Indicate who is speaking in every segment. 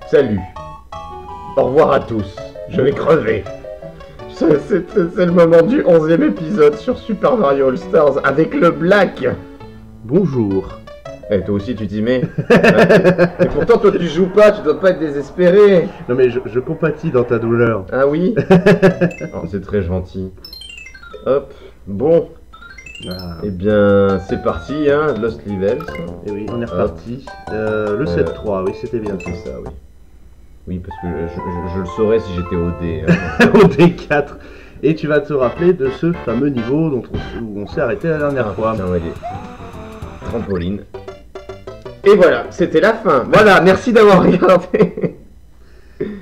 Speaker 1: Salut. Au revoir à tous. Je vais crever. C'est le moment du 11e épisode sur Super Mario All Stars avec le Black.
Speaker 2: Bonjour.
Speaker 1: Eh, toi aussi tu t'y mets. Et pourtant toi tu joues pas, tu dois pas être désespéré.
Speaker 2: Non mais je compatis dans ta douleur.
Speaker 1: Ah oui. Oh, c'est très gentil. Hop, bon.
Speaker 2: Ah.
Speaker 1: Eh bien, c'est parti, hein, Lost Levels.
Speaker 2: Et oui, on est reparti. Le 7-3, oui, c'était bien.
Speaker 1: C'est ça, oui. Oui, parce que je le saurais si j'étais au D. Hein.
Speaker 2: Au D4. Et tu vas te rappeler de ce fameux niveau où on s'est arrêté la dernière fois.
Speaker 1: Putain, ouais, les trampolines. Et voilà, c'était la fin. Voilà, merci d'avoir regardé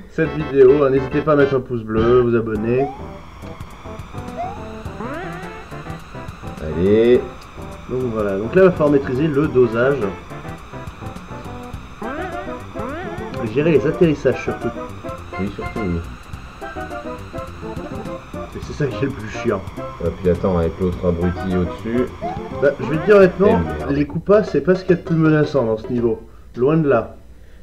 Speaker 2: cette vidéo. N'hésitez pas à mettre un pouce bleu, vous abonner.
Speaker 1: Allez.
Speaker 2: Donc voilà, donc là il va falloir maîtriser le dosage. Gérer les atterrissages surtout.
Speaker 1: Oui, surtout, oui.
Speaker 2: Et c'est ça qui est le plus chiant.
Speaker 1: Et puis attends, avec l'autre abruti au-dessus.
Speaker 2: Bah, je vais te dire honnêtement,
Speaker 1: merde.
Speaker 2: les coupas c'est pas ce qu'il y a de plus menaçant dans ce niveau. Loin de là.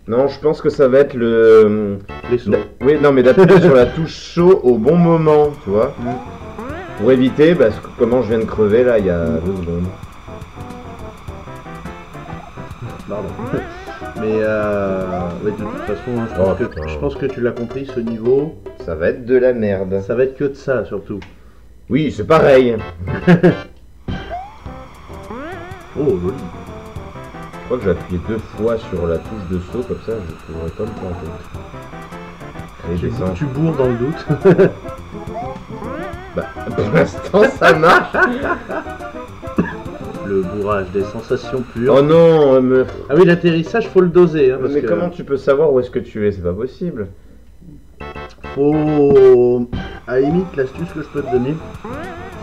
Speaker 1: Non, je pense que ça va être le...
Speaker 2: Les sauts.
Speaker 1: Oui, non, mais d'appuyer sur la touche chaud au bon moment, tu vois. Pour éviter, parce que comment je viens de crever là, il y a 2 secondes.
Speaker 2: Pardon. Mais ouais, de toute façon, hein, je pense que tu l'as compris, ce niveau,
Speaker 1: Ça va être de la merde.
Speaker 2: ça va être que de ça surtout.
Speaker 1: Oui, c'est pareil.
Speaker 2: Oh, joli.
Speaker 1: Je crois que j'ai appuyé 2 fois sur la touche de saut, comme ça je pourrais pas me planter. Allez, descends.
Speaker 2: Tu bourres dans le doute.
Speaker 1: Bah, pour l'instant ça marche.
Speaker 2: Le bourrage des sensations pures.
Speaker 1: Oh non,
Speaker 2: Ah oui, l'atterrissage, faut le doser. Hein, parce
Speaker 1: mais
Speaker 2: que
Speaker 1: comment tu peux savoir où est-ce que tu es? C'est pas possible.
Speaker 2: faut... À la limite, l'astuce que je peux te donner,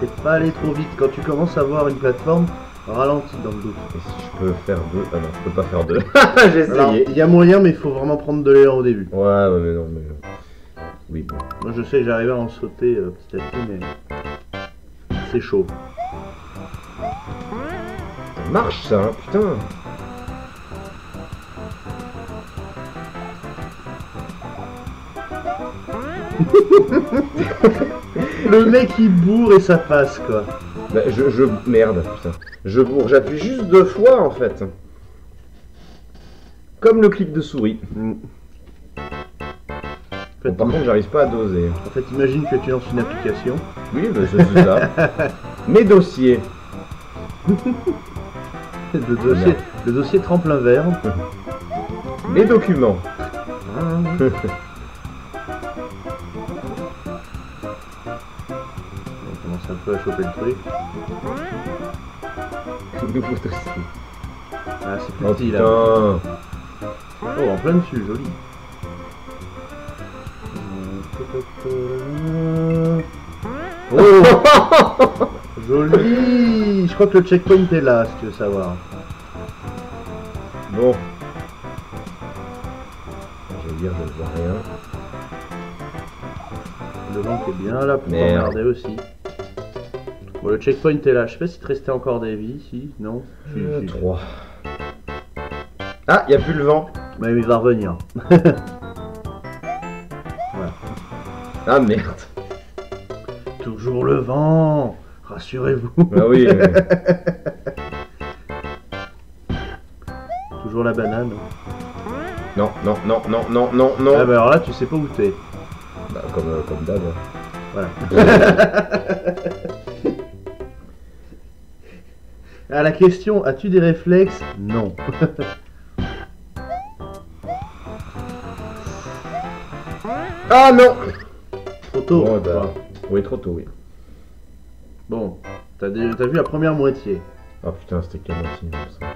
Speaker 2: c'est de pas aller trop vite. Quand tu commences à voir une plateforme, ralentis dans le doute.
Speaker 1: Et si je peux faire 2? Ah non, je peux pas faire 2. J'ai
Speaker 2: Alors,
Speaker 1: essayé.
Speaker 2: il y a moyen, mais il faut vraiment prendre de l'élan au début.
Speaker 1: Ouais, mais non, mais... Oui, bon.
Speaker 2: Moi, je sais que j'arrive à en sauter petit à petit, mais c'est chaud.
Speaker 1: Ça marche ça, hein, putain.
Speaker 2: Le mec il bourre et ça passe quoi.
Speaker 1: Bah, merde, putain. Je bourre, j'appuie juste 2 fois en fait. Comme le clic de souris. Bon, par contre, j'arrive pas à doser.
Speaker 2: En fait, imagine que tu lances une application.
Speaker 1: Oui, bah, c'est ça. Mes dossiers.
Speaker 2: Le dossier tremplin vert.
Speaker 1: Les documents.
Speaker 2: On commence un peu à choper le truc.
Speaker 1: Nouveau dossier.
Speaker 2: Ah, c'est
Speaker 1: Oh
Speaker 2: petit là.
Speaker 1: putain.
Speaker 2: Oh, en plein dessus, joli. Oh, joli. Je crois que le checkpoint est là, si tu veux savoir.
Speaker 1: Bon. Je vais dire, je ne vois rien.
Speaker 2: Le vent est bien là pour
Speaker 1: Merde.
Speaker 2: regarder aussi. Bon, le checkpoint est là. Je sais pas si te restait encore des vies, si, non. Si.
Speaker 1: 3. Ah, il n'y a plus le vent.
Speaker 2: Mais il va revenir. Voilà.
Speaker 1: Ah merde.
Speaker 2: Toujours le vent. Rassurez-vous.
Speaker 1: Ah oui.
Speaker 2: Toujours la banane.
Speaker 1: Non, non, non, non, non, non, non.
Speaker 2: Ah bah alors là, tu sais pas où t'es.
Speaker 1: Bah, comme d'hab.
Speaker 2: Voilà. À la question, as-tu des réflexes? Non.
Speaker 1: Ah non.
Speaker 2: Trop tôt.
Speaker 1: Bon, bah,
Speaker 2: quoi.
Speaker 1: oui, trop tôt, oui.
Speaker 2: Bon, t'as vu la première moitié.
Speaker 1: Ah putain, c'était quelle moitié ça.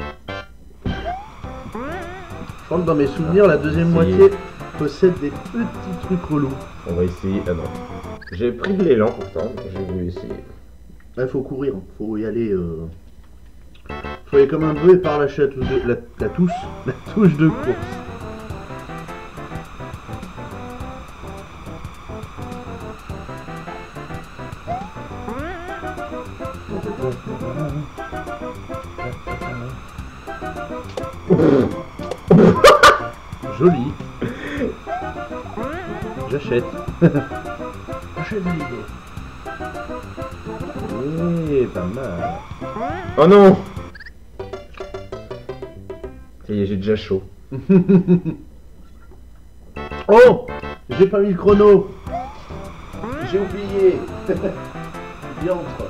Speaker 2: Je crois que dans mes souvenirs, la deuxième
Speaker 1: Si.
Speaker 2: moitié possède des petits trucs relous.
Speaker 1: On va essayer. Ah non. J'ai pris de l'élan pourtant, j'ai voulu essayer.
Speaker 2: Là, il faut courir, faut y aller. Faut y aller comme un bœuf et par lâcher la touche de course. Joli. J'achète. J'achète de l'idée. Oui, pas mal.
Speaker 1: Oh non! Ça y est, j'ai déjà chaud.
Speaker 2: Oh! J'ai pas mis le chrono! J'ai oublié! Diantre!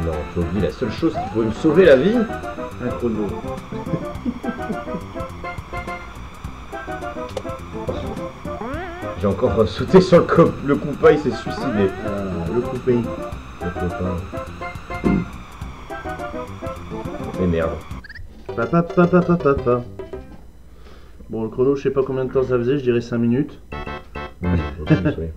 Speaker 1: Non, tu oublies la seule chose qui pourrait me sauver la vie?
Speaker 2: Un chrono.
Speaker 1: J'ai encore sauté sur le coupin, il s'est suicidé.
Speaker 2: Le coupé.
Speaker 1: Le copain. Mais merde.
Speaker 2: Papa. Bon, le chrono, je sais pas combien de temps ça faisait, je dirais 5 minutes.
Speaker 1: Oui, oui.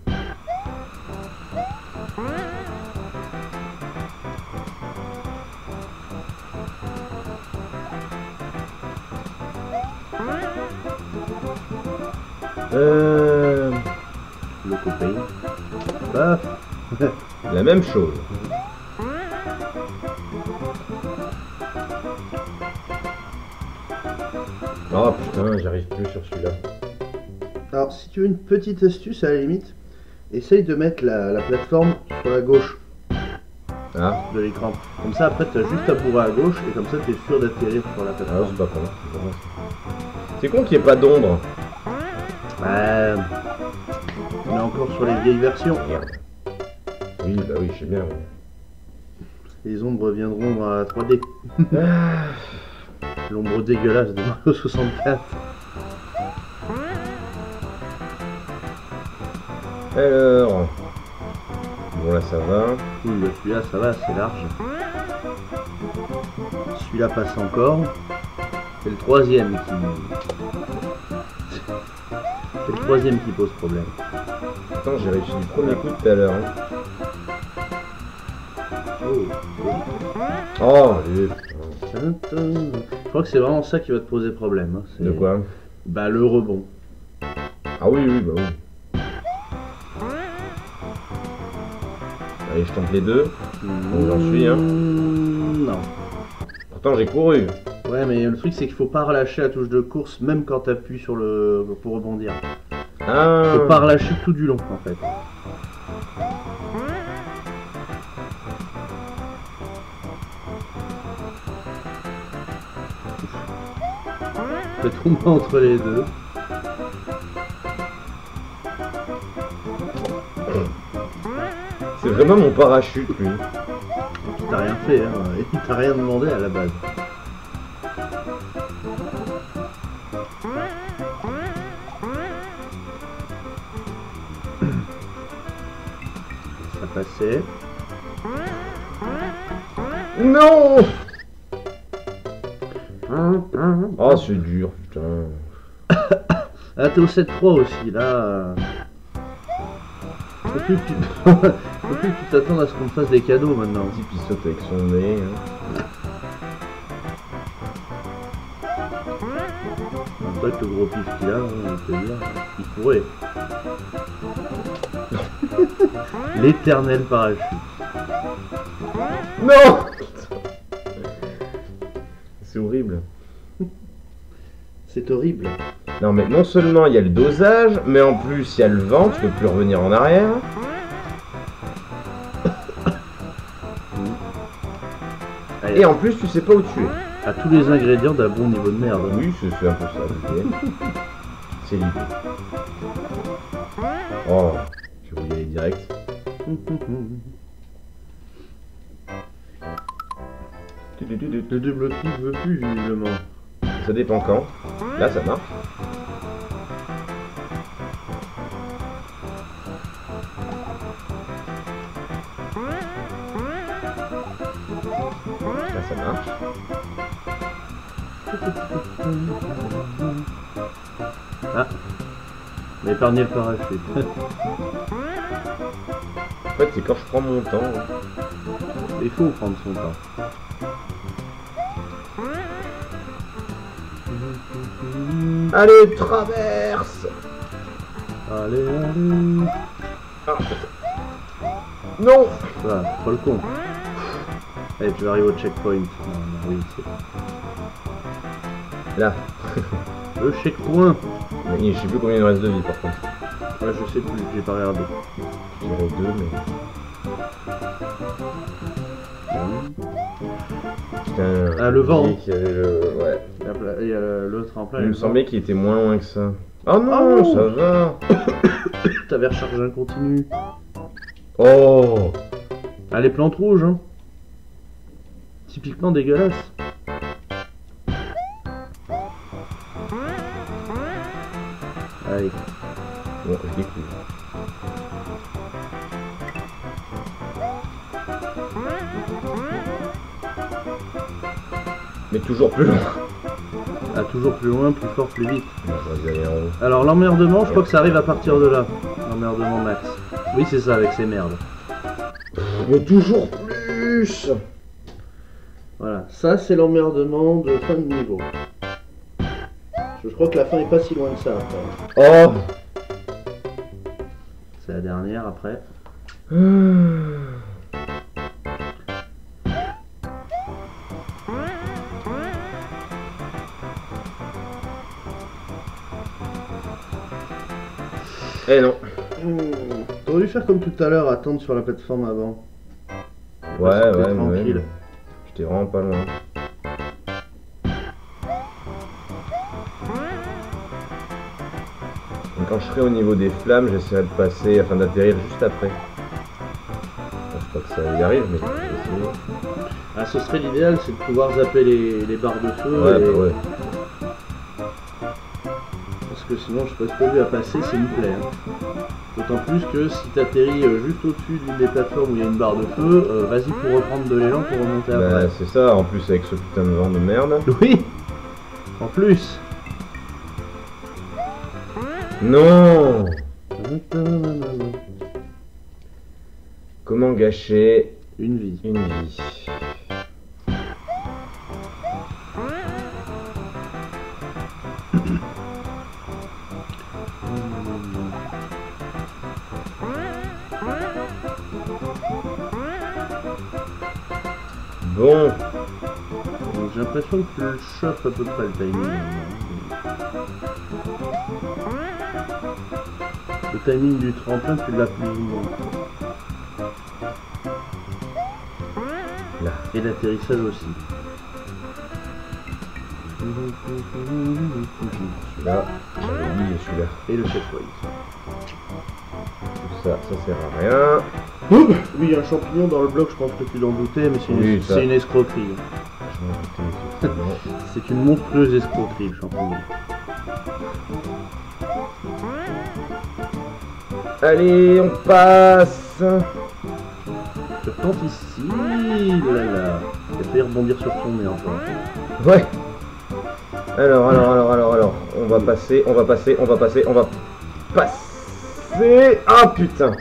Speaker 2: Le coupé. Paf.
Speaker 1: La même chose. Oh putain, j'arrive plus sur celui-là.
Speaker 2: Alors, si tu veux une petite astuce, à la limite, essaye de mettre la plateforme sur la gauche
Speaker 1: Ah,
Speaker 2: de l'écran. Comme ça, après, tu as juste à bourrer à gauche et comme ça, tu es sûr d'atterrir sur la
Speaker 1: ah
Speaker 2: plateforme.
Speaker 1: c'est pas con. C'est con qu'il n'y ait pas d'ombre.
Speaker 2: Ouais. On est encore sur les vieilles versions.
Speaker 1: Merde. Oui, bah oui, je sais bien. Ouais.
Speaker 2: Les ombres viendront dans la 3D. L'ombre dégueulasse de Mario 64.
Speaker 1: Alors. Bon, là ça va.
Speaker 2: Oui, bah, celui-là, ça va, c'est large. Celui-là passe encore. C'est le troisième qui... C'est le troisième qui pose problème.
Speaker 1: Attends, j'ai réussi du premier coup tout à l'heure. Hein. Oh, allez.
Speaker 2: Je crois que c'est vraiment ça qui va te poser problème. Hein.
Speaker 1: De quoi?
Speaker 2: Bah, le rebond.
Speaker 1: Ah oui, bah oui. Allez, je tente les deux. Bon, j'en suis, hein.
Speaker 2: Non.
Speaker 1: Pourtant, j'ai couru.
Speaker 2: Ouais, mais le truc, c'est qu'il faut pas relâcher la touche de course, même quand tu appuies sur le... pour rebondir.
Speaker 1: Ah.
Speaker 2: Faut pas relâcher tout du long, en fait. Je vais tomber entre les deux.
Speaker 1: C'est vraiment mon parachute, lui.
Speaker 2: Il t'a rien fait, hein. Il t'a rien demandé à la base. Ça passait.
Speaker 1: Non. Oh, c'est dur, putain.
Speaker 2: Ah, t'es au 7-3 aussi, là. Faut plus que tu t'attendes à ce qu'on te fasse des cadeaux maintenant.
Speaker 1: Petit qui saute avec son nez. Hein.
Speaker 2: Après, avec le gros pif qu'il a, on peut dire, il pourrait. L'éternel parachute.
Speaker 1: Non. C'est horrible.
Speaker 2: C'est horrible.
Speaker 1: Non, mais non seulement il y a le dosage, mais en plus il y a le vent, tu peux plus revenir en arrière.
Speaker 2: Allez,
Speaker 1: Et en plus, tu sais pas où tu es.
Speaker 2: à tous les ingrédients d'un bon niveau de merde.
Speaker 1: Oui, c'est un peu ça l'idée. C'est l'idée. Oh, je vais y aller direct.
Speaker 2: Le double clic veut plus, visiblement.
Speaker 1: Ça dépend quand. Là, ça marche. Là, ça marche.
Speaker 2: Ah, on a épargné le parachute.
Speaker 1: En fait, c'est quand je prends mon temps. Hein.
Speaker 2: Il faut prendre son temps.
Speaker 1: Allez, traverse.
Speaker 2: Allez, allez.
Speaker 1: Ah. Non.
Speaker 2: Voilà, pas le con. Allez, tu vas arriver au checkpoint. Non, non, oui, c'est bon.
Speaker 1: Là.
Speaker 2: Le checkpoint.
Speaker 1: Mais je sais plus combien il me reste de vie par contre.
Speaker 2: Ouais, je sais plus, j'ai pas regardé.
Speaker 1: Je dirais 2 mais... Putain,
Speaker 2: Ah, le vent.
Speaker 1: Qui avait le... Ouais.
Speaker 2: Et l'autre en plein.
Speaker 1: Il me semblait qu'il était moins loin que ça. Oh non,
Speaker 2: Oh.
Speaker 1: ça va.
Speaker 2: T'avais rechargé un continu.
Speaker 1: Oh.
Speaker 2: Ah, les plantes rouges, hein. Typiquement dégueulasse. Allez.
Speaker 1: Bon, je découvre. Mais toujours plus loin.
Speaker 2: Ah, toujours plus loin, plus fort, plus vite.
Speaker 1: Bon, je vais aller en haut.
Speaker 2: Alors l'emmerdement, je crois que ça arrive à partir de là. L'emmerdement max. Oui, c'est ça, avec ces merdes.
Speaker 1: Mais toujours plus.
Speaker 2: Voilà, ça c'est l'emmerdement de fin de niveau. Je crois que la fin est pas si loin que ça après.
Speaker 1: Oh.
Speaker 2: C'est la dernière après.
Speaker 1: Eh non.
Speaker 2: T'aurais dû faire comme tout à l'heure, attendre sur la plateforme avant.
Speaker 1: Ouais,
Speaker 2: C'était
Speaker 1: ouais,
Speaker 2: tranquille.
Speaker 1: ouais. J'étais vraiment pas loin. Donc quand je serai au niveau des flammes, j'essaierai de passer, afin d'atterrir juste après. Bon, je sais pas que ça y arrive, mais je vais essayer.
Speaker 2: Ah, ce serait l'idéal, c'est de pouvoir zapper les barres de feu.
Speaker 1: Ouais,
Speaker 2: et...
Speaker 1: bah ouais.
Speaker 2: Parce que sinon, je passe pas vu à passer, c'est une plaie. Hein. D'autant plus que si t'atterris juste au-dessus d'une des plateformes où il y a une barre de feu, vas-y pour reprendre de l'élan pour remonter
Speaker 1: Bah
Speaker 2: après.
Speaker 1: c'est ça, en plus avec ce putain de vent de merde.
Speaker 2: Oui. En plus.
Speaker 1: Non. Comment gâcher
Speaker 2: Une vie.
Speaker 1: une vie? Bon,
Speaker 2: Donc, j'ai l'impression que tu le chopes à peu près le timing. Le timing du tremplin, tu l'as plus ou moins.
Speaker 1: là.
Speaker 2: Et l'atterrissage aussi.
Speaker 1: Celui-là, j'avais oublié celui-là.
Speaker 2: Et le checkpoint.
Speaker 1: Tout ça, ça sert à rien.
Speaker 2: Oui, il y a un champignon dans le bloc, je pense que tu t'en doutais, mais c'est une,
Speaker 1: Oui, ça.
Speaker 2: c'est une escroquerie.
Speaker 1: Je m'en doutais, effectivement.
Speaker 2: C'est une monstrueuse escroquerie, le champignon.
Speaker 1: Allez, on passe.
Speaker 2: Tu retentes ici, là là. T'as failli rebondir sur ton nez encore.
Speaker 1: Ouais. Alors. On va passer. Ah putain.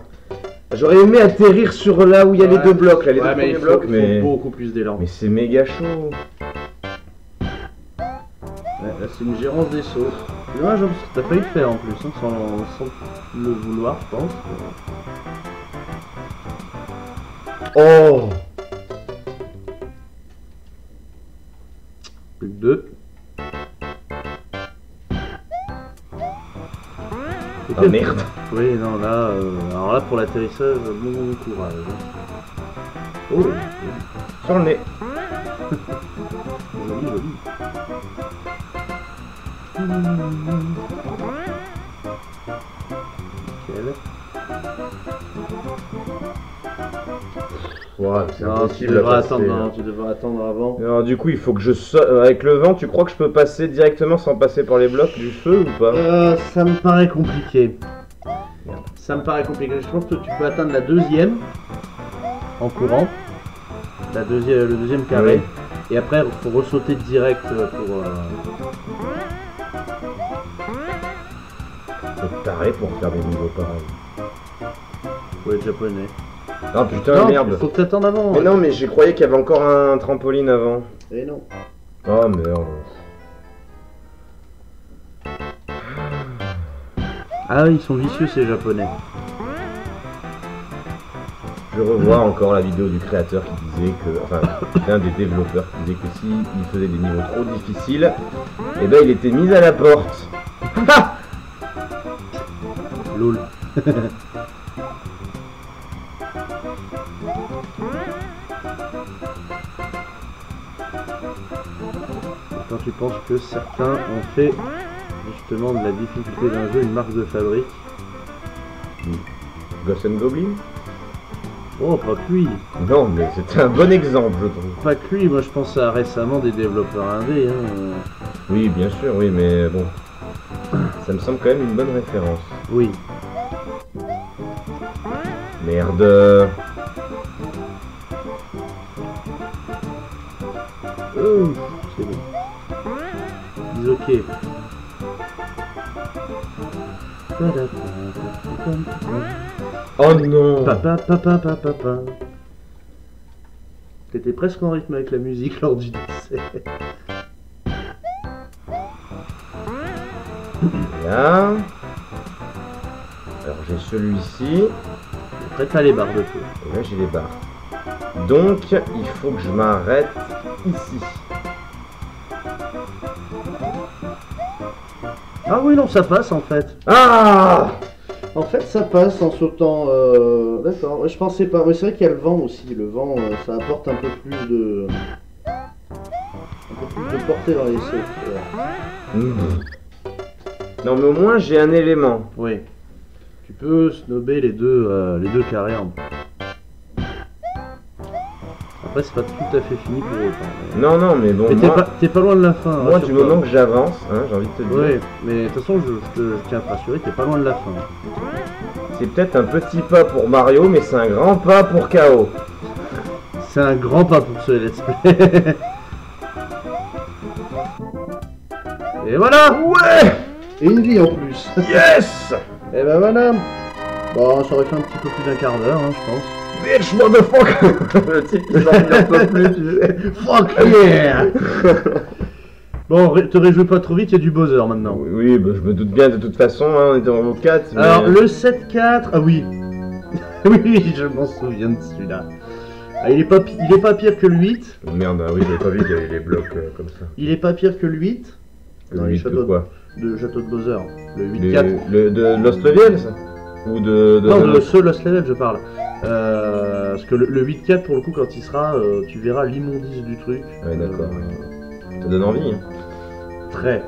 Speaker 1: J'aurais aimé atterrir sur là où il y a les deux blocs, là, les deux
Speaker 2: mais
Speaker 1: premiers
Speaker 2: il faut,
Speaker 1: blocs,
Speaker 2: il faut
Speaker 1: mais...
Speaker 2: beaucoup plus d'élan.
Speaker 1: Mais c'est méga chaud.
Speaker 2: Ouais, là, c'est une gérance des sauts. C'est dommage, hein, parce que t'as failli le faire en plus, hein, sans le vouloir, je pense.
Speaker 1: Oh.
Speaker 2: Plus que deux.
Speaker 1: Ah merde.
Speaker 2: Oui, non, là, alors là, pour l'atterrissage, bon courage. Oh, joli,
Speaker 1: Sur le nez.
Speaker 2: joli. Nickel.
Speaker 1: Ouais, c'est
Speaker 2: Non, tu
Speaker 1: impossible à
Speaker 2: devras
Speaker 1: passer,
Speaker 2: attendre,
Speaker 1: là.
Speaker 2: non, tu devras attendre avant.
Speaker 1: Alors du coup, il faut que je saute... Avec le vent, tu crois que je peux passer directement sans passer par les blocs du feu ou pas?
Speaker 2: Ça me paraît compliqué.
Speaker 1: Merde.
Speaker 2: Ça me paraît compliqué. Je pense que tu peux atteindre la deuxième en courant. Le deuxième carré.
Speaker 1: Oui.
Speaker 2: Et après, il faut ressauter direct pour...
Speaker 1: Faut taré pour faire des niveaux pareils.
Speaker 2: Ouais, japonais.
Speaker 1: Ah putain,
Speaker 2: Non,
Speaker 1: merde.
Speaker 2: faut que t'attendes avant.
Speaker 1: Mais non, mais j'ai croyé qu'il y avait encore un trampoline avant.
Speaker 2: Et non.
Speaker 1: Oh merde.
Speaker 2: Ah, ils sont vicieux ces japonais.
Speaker 1: Je revois encore la vidéo du créateur qui disait que, enfin, l'un des développeurs qui disait que s'il faisait des niveaux trop difficiles, eh ben il était mis à la porte.
Speaker 2: Lol. Quand tu penses que certains ont fait justement de la difficulté d'un jeu une marque de fabrique.
Speaker 1: Ghost and Goblin?
Speaker 2: Oh, pas que lui.
Speaker 1: Non, mais c'était un bon exemple, je trouve.
Speaker 2: Pas que lui, moi je pense à récemment des développeurs indés. Hein.
Speaker 1: Oui, bien sûr, oui, mais bon. Ça me semble quand même une bonne référence.
Speaker 2: Oui.
Speaker 1: Merde.
Speaker 2: Oh, c'est bon. Dis ok.
Speaker 1: Oh non.
Speaker 2: Papa. T'étais presque en rythme avec la musique lors du décès.
Speaker 1: Là. Alors j'ai celui-ci.
Speaker 2: Après t'as les barres de feu.
Speaker 1: Et là j'ai les barres. Donc il faut que je m'arrête ici.
Speaker 2: Ah oui non ça passe en fait.
Speaker 1: Ah!
Speaker 2: En fait ça passe en sautant. D'accord, ouais, je pensais pas. Ouais, c'est vrai qu'il y a le vent aussi. Le vent ça apporte un peu plus de. Un peu plus de portée dans les sauts.
Speaker 1: Non mais au moins j'ai un élément.
Speaker 2: Oui. Tu peux snobber les deux carrés en. Après c'est pas tout à fait fini pour autant.
Speaker 1: Non mais bon.
Speaker 2: Mais
Speaker 1: Moi,
Speaker 2: t'es pas loin de la fin.
Speaker 1: moi du moment que j'avance, hein, j'ai envie de te dire.
Speaker 2: Oui, mais de toute façon je tiens à te rassurer, t'es pas loin de la fin.
Speaker 1: C'est peut-être un petit pas pour Mario, mais c'est un grand pas pour KO.
Speaker 2: C'est un grand pas pour ce let's play. Et voilà.
Speaker 1: Ouais!
Speaker 2: Et une vie en plus.
Speaker 1: Yes!
Speaker 2: Et ben voilà. Bon, ça aurait fait un petit peu plus d'un quart d'heure, hein, je pense.
Speaker 1: Bitch, motherfucker! Le type qui s'en peut plus, tu sais.
Speaker 2: Fuck yeah. Bon, te réjouis pas trop vite, il y a du Bowser maintenant.
Speaker 1: Oui, bah, je me doute bien de toute façon, hein, on était en mode 4. Mais...
Speaker 2: Alors, le 7-4, ah oui. Oui, je m'en souviens de celui-là. Ah, il est pas pire que le 8.
Speaker 1: Merde, ah oui, j'avais pas vu qu'il y avait les blocs comme ça.
Speaker 2: Il est pas pire que le 8.
Speaker 1: Le 8 de quoi?
Speaker 2: De Château de Bowser. Le 8-4.
Speaker 1: De Lost Level, ça? Ou de
Speaker 2: non, de ce Lost Level, je parle. Parce que le 8-4, pour le coup, quand il sera, tu verras l'immondice du truc.
Speaker 1: Ouais, d'accord. Ça donne envie, hein.
Speaker 2: Très.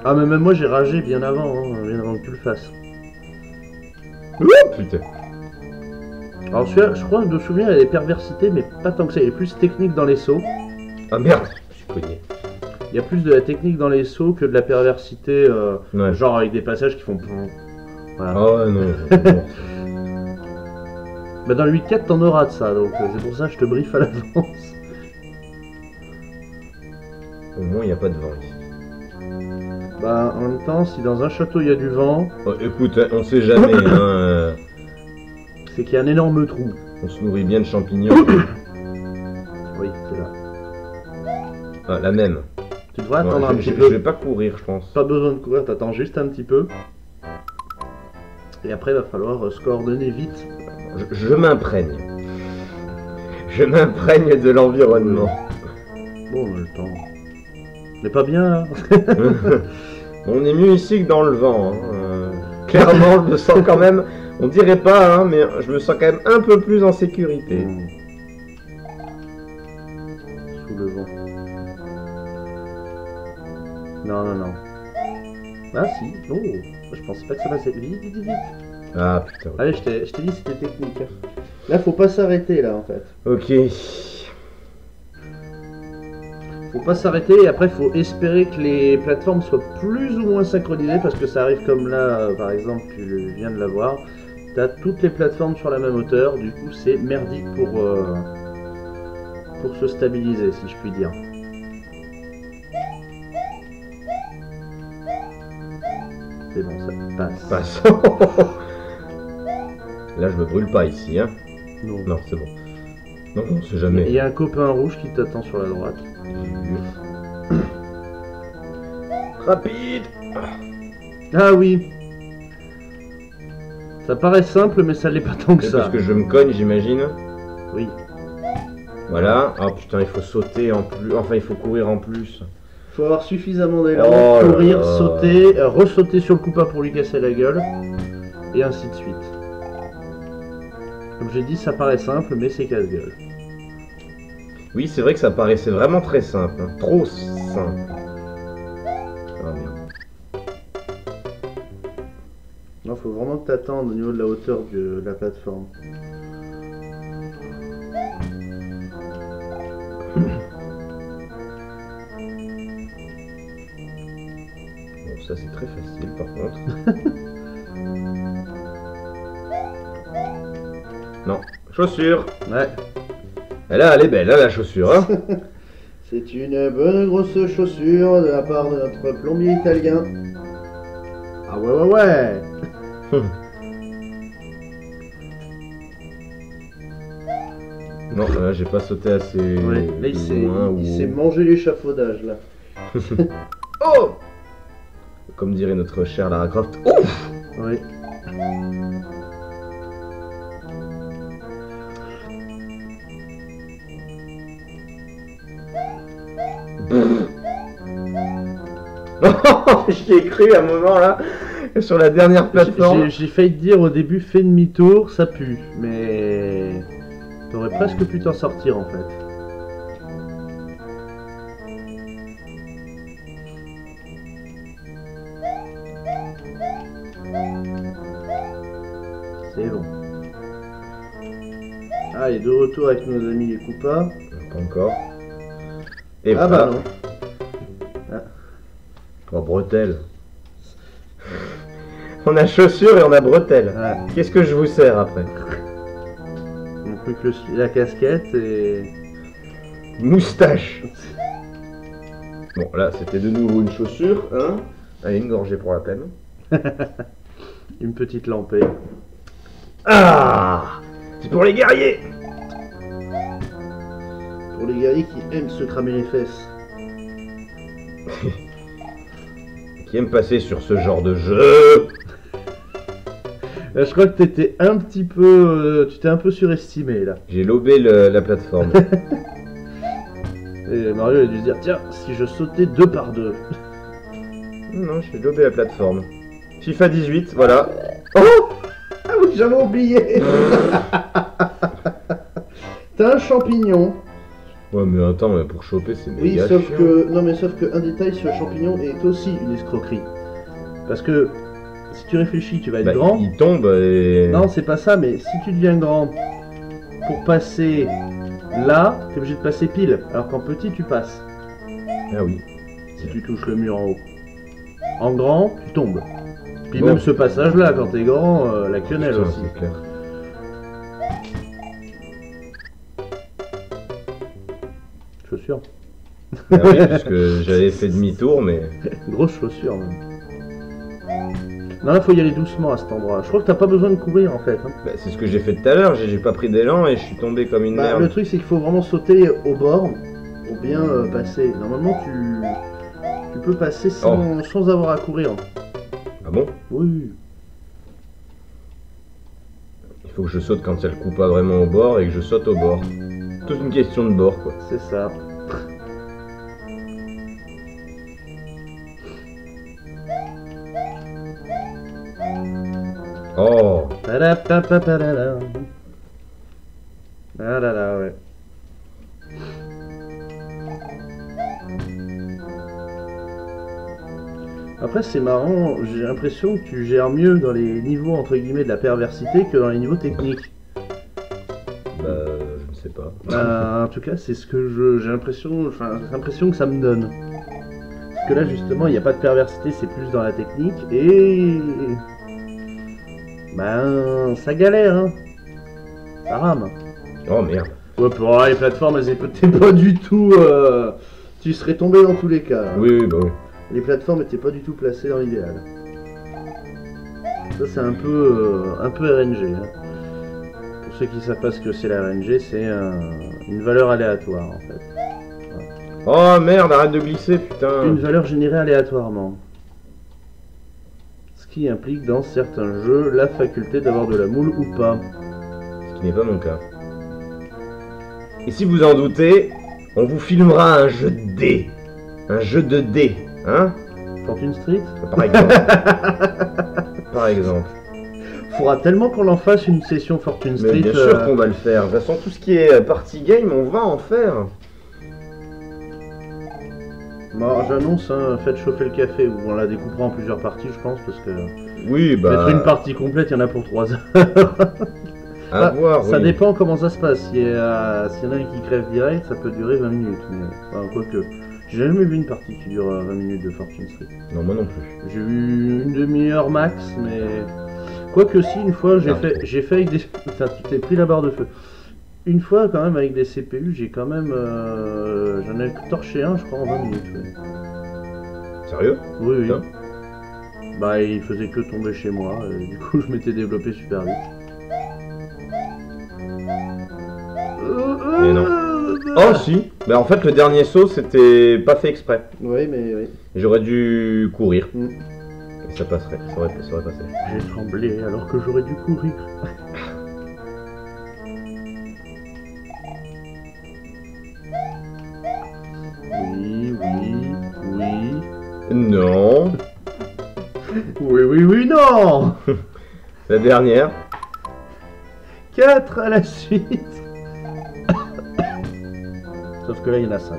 Speaker 2: Ah, mais même moi, j'ai ragé bien avant que tu le fasses.
Speaker 1: Ouh, putain.
Speaker 2: Alors celui-là, je crois que de souvenir, il y a des perversités, mais pas tant que ça. Il est plus technique dans les sauts.
Speaker 1: Ah merde, je suis cogné.
Speaker 2: Il y a plus de la technique dans les sauts que de la perversité,
Speaker 1: Ouais.
Speaker 2: genre avec des passages qui font... Voilà.
Speaker 1: Ah ouais, non.
Speaker 2: Bah dans le 8-4, t'en auras de ça, donc c'est pour ça que je te briefe à l'avance.
Speaker 1: Au moins, il n'y a pas de vent ici.
Speaker 2: Bah en même temps, si dans un château il y a du vent,
Speaker 1: Oh, écoute, hein, on sait jamais, hein.
Speaker 2: c'est qu'il y a un énorme trou.
Speaker 1: On se nourrit bien de champignons.
Speaker 2: Oui, c'est là.
Speaker 1: Ah, la même.
Speaker 2: Tu devrais attendre
Speaker 1: Ouais,
Speaker 2: un petit
Speaker 1: je
Speaker 2: peu.
Speaker 1: vais pas courir, je pense.
Speaker 2: Pas besoin de courir, t'attends juste un petit peu. Et après, il va falloir se coordonner vite.
Speaker 1: Je m'imprègne. Je m'imprègne de l'environnement.
Speaker 2: Bon, on a le temps. Mais pas bien là.
Speaker 1: On est mieux ici que dans le vent. Hein. Clairement, je me sens quand même, on dirait pas, hein, mais je me sens quand même un peu plus en sécurité.
Speaker 2: Sous le vent. Non. Ah si, oh, je pensais pas que ça passait. Vite.
Speaker 1: Ah putain.
Speaker 2: Allez, je t'ai dit c'était technique. Là, faut pas s'arrêter là en fait.
Speaker 1: Ok.
Speaker 2: Faut pas s'arrêter et après faut espérer que les plateformes soient plus ou moins synchronisées parce que ça arrive comme là, par exemple, tu viens de la voir. T'as toutes les plateformes sur la même hauteur, du coup c'est merdique pour se stabiliser si je puis dire. C'est bon, ça passe.
Speaker 1: Passe. Là, je me brûle pas ici, hein. Non, c'est bon. Non, on sait jamais.
Speaker 2: Il y a un copain rouge qui t'attend sur la droite.
Speaker 1: Rapide.
Speaker 2: Ah oui. Ça paraît simple, mais ça l'est pas tant que ça.
Speaker 1: Parce que je me cogne, j'imagine.
Speaker 2: Oui.
Speaker 1: Voilà. Oh putain, il faut sauter en plus. Enfin, il faut courir en plus.
Speaker 2: Il faut avoir suffisamment d'élan,
Speaker 1: Oh là
Speaker 2: courir,
Speaker 1: là.
Speaker 2: sauter, ressauter sur le coup pas pour lui casser la gueule, et ainsi de suite. Comme j'ai dit, ça paraît simple, mais c'est casse-gueule.
Speaker 1: Oui, c'est vrai que ça paraissait vraiment très simple. Hein. Trop simple. Ah, merde.
Speaker 2: Non, faut vraiment que t'attendes au niveau de la hauteur de la plateforme.
Speaker 1: Bon, ça c'est très facile par contre. Non, chaussure.
Speaker 2: Ouais.
Speaker 1: Elle est belle, hein, la chaussure. Hein.
Speaker 2: C'est une bonne grosse chaussure de la part de notre plombier italien. Ah ouais, ouais, ouais.
Speaker 1: Non, là j'ai pas sauté assez
Speaker 2: Ouais, là
Speaker 1: loin.
Speaker 2: il s'est mangé l'échafaudage là.
Speaker 1: Oh, comme dirait notre chère Lara Croft. Ouf.
Speaker 2: Oui.
Speaker 1: J'y ai cru à un moment là, sur la dernière plateforme.
Speaker 2: J'ai failli te dire au début, fais demi-tour, ça pue, mais t'aurais presque pu t'en sortir en fait. C'est bon. Ah, et de retour avec nos amis les Koopas.
Speaker 1: Pas encore. Et
Speaker 2: Ah bah non.
Speaker 1: Oh, bretelles. On a chaussures et on a bretelles.
Speaker 2: Ouais.
Speaker 1: Qu'est-ce que je vous sers après?
Speaker 2: On peut que la casquette et...
Speaker 1: Moustache. Bon, là, c'était de nouveau une chaussure, hein. Allez, une gorgée pour la peine.
Speaker 2: une petite lampée.
Speaker 1: Ah, c'est pour les guerriers.
Speaker 2: Pour les guerriers qui aiment se cramer les fesses.
Speaker 1: Qui aiment passer sur ce genre de jeu.
Speaker 2: Je crois que t'étais un petit peu... tu t'es un peu surestimé là.
Speaker 1: J'ai lobé la plateforme.
Speaker 2: Et Mario a dû se dire, tiens, si je sautais 2 par 2.
Speaker 1: Non, j'ai lobé la plateforme. FIFA 18, voilà. Oh,
Speaker 2: Ah oui, j'avais oublié. T'as un champignon.
Speaker 1: ouais, mais attends, mais pour choper, c'est
Speaker 2: Oui,
Speaker 1: méga
Speaker 2: sauf
Speaker 1: chiant.
Speaker 2: que... Non, mais sauf que un détail sur le champignon est aussi une escroquerie. Parce que, si tu réfléchis, tu vas être
Speaker 1: Bah,
Speaker 2: grand.
Speaker 1: il tombe et...
Speaker 2: Non, c'est pas ça, mais si tu deviens grand, pour passer là, t'es obligé de passer pile. Alors qu'en petit, tu passes.
Speaker 1: Ah oui.
Speaker 2: Si tu touches le mur en haut. En grand, tu tombes. Puis
Speaker 1: Bon.
Speaker 2: même ce passage-là, quand t'es grand, la quenelle
Speaker 1: Putain,
Speaker 2: aussi.
Speaker 1: c'est clair.
Speaker 2: Chaussures.
Speaker 1: Ah oui, parce que j'avais fait demi-tour, mais...
Speaker 2: Grosse chaussure, même. Non, là, faut y aller doucement à cet endroit. Je crois que t'as pas besoin de courir, en fait. Hein.
Speaker 1: Bah, c'est ce que j'ai fait tout à l'heure, j'ai pas pris d'élan et je suis tombé comme une
Speaker 2: Bah,
Speaker 1: merde.
Speaker 2: le truc, c'est qu'il faut vraiment sauter au bord pour bien passer. Normalement, tu peux passer sans avoir à courir.
Speaker 1: Ah bon?
Speaker 2: Oui.
Speaker 1: Il faut que je saute quand ça le coupe pas vraiment au bord et que je saute au bord. Toute une question de bord, quoi.
Speaker 2: C'est ça.
Speaker 1: Oh,
Speaker 2: Tadapapapalala. Ah là là, ouais. Après, c'est marrant, j'ai l'impression que tu gères mieux dans les niveaux entre guillemets de la perversité que dans les niveaux techniques.
Speaker 1: bah, je ne sais pas.
Speaker 2: En tout cas, c'est ce que j'ai l'impression que ça me donne. Parce que là, justement, il n'y a pas de perversité, c'est plus dans la technique et. Ben, ça galère, hein. Ça rame.
Speaker 1: Oh merde.
Speaker 2: Ouais, pour les plateformes, elles étaient pas du tout. Tu serais tombé dans tous les cas. Là.
Speaker 1: Oui, bah oui.
Speaker 2: Les plateformes étaient pas du tout placées dans l'idéal. Ça, c'est un peu RNG. Hein. Pour ceux qui savent pas ce que c'est la RNG, c'est une valeur aléatoire en fait.
Speaker 1: Oh merde, arrête de glisser, putain.
Speaker 2: Une valeur générée aléatoirement. Ce qui implique dans certains jeux la faculté d'avoir de la moule ou pas.
Speaker 1: Ce qui n'est pas mon cas. Et si vous en doutez, on vous filmera un jeu de dés. Un jeu de dés, hein?
Speaker 2: Fortune Street?
Speaker 1: Par exemple. Par exemple.
Speaker 2: Faudra tellement qu'on en fasse une session Fortune Street.
Speaker 1: Mais bien sûr qu'on va le faire. De toute façon, tout ce qui est party game, on va en faire.
Speaker 2: Bon, j'annonce, hein, faites chauffer le café, ou on la découpera en plusieurs parties, je pense, parce que...
Speaker 1: Oui, bah...
Speaker 2: Mettre une partie complète, il y en a pour 3 heures.
Speaker 1: À voir,
Speaker 2: ça
Speaker 1: oui.
Speaker 2: dépend comment ça se passe. S'il y en a un qui crève direct, ça peut durer 20 minutes. Mais, enfin, quoique, j'ai jamais vu une partie qui dure 20 minutes de Fortune Street.
Speaker 1: Non, moi non plus.
Speaker 2: J'ai vu une demi-heure max, mais... Quoique si, une fois, j'ai fait avec des... Putain, tu t'es pris la barre de feu. Une fois, quand même, avec des CPU, j'ai quand même... J'en ai torché un, je crois, en 20 minutes. Ouais.
Speaker 1: Sérieux?
Speaker 2: Oui, oui.
Speaker 1: Putain.
Speaker 2: Bah, il faisait que tomber chez moi, et du coup, je m'étais développé super vite.
Speaker 1: Mais non. Oh si. Mais en fait, le dernier saut, c'était pas fait exprès.
Speaker 2: Oui, mais oui.
Speaker 1: J'aurais dû courir.
Speaker 2: Mm.
Speaker 1: Et ça passerait, ça aurait passé.
Speaker 2: J'ai tremblé alors que j'aurais dû courir. Oui, oui, oui.
Speaker 1: Non.
Speaker 2: Oui, oui, oui, non.
Speaker 1: La dernière.
Speaker 2: 4 à la suite. Sauf que là, il y en a 5.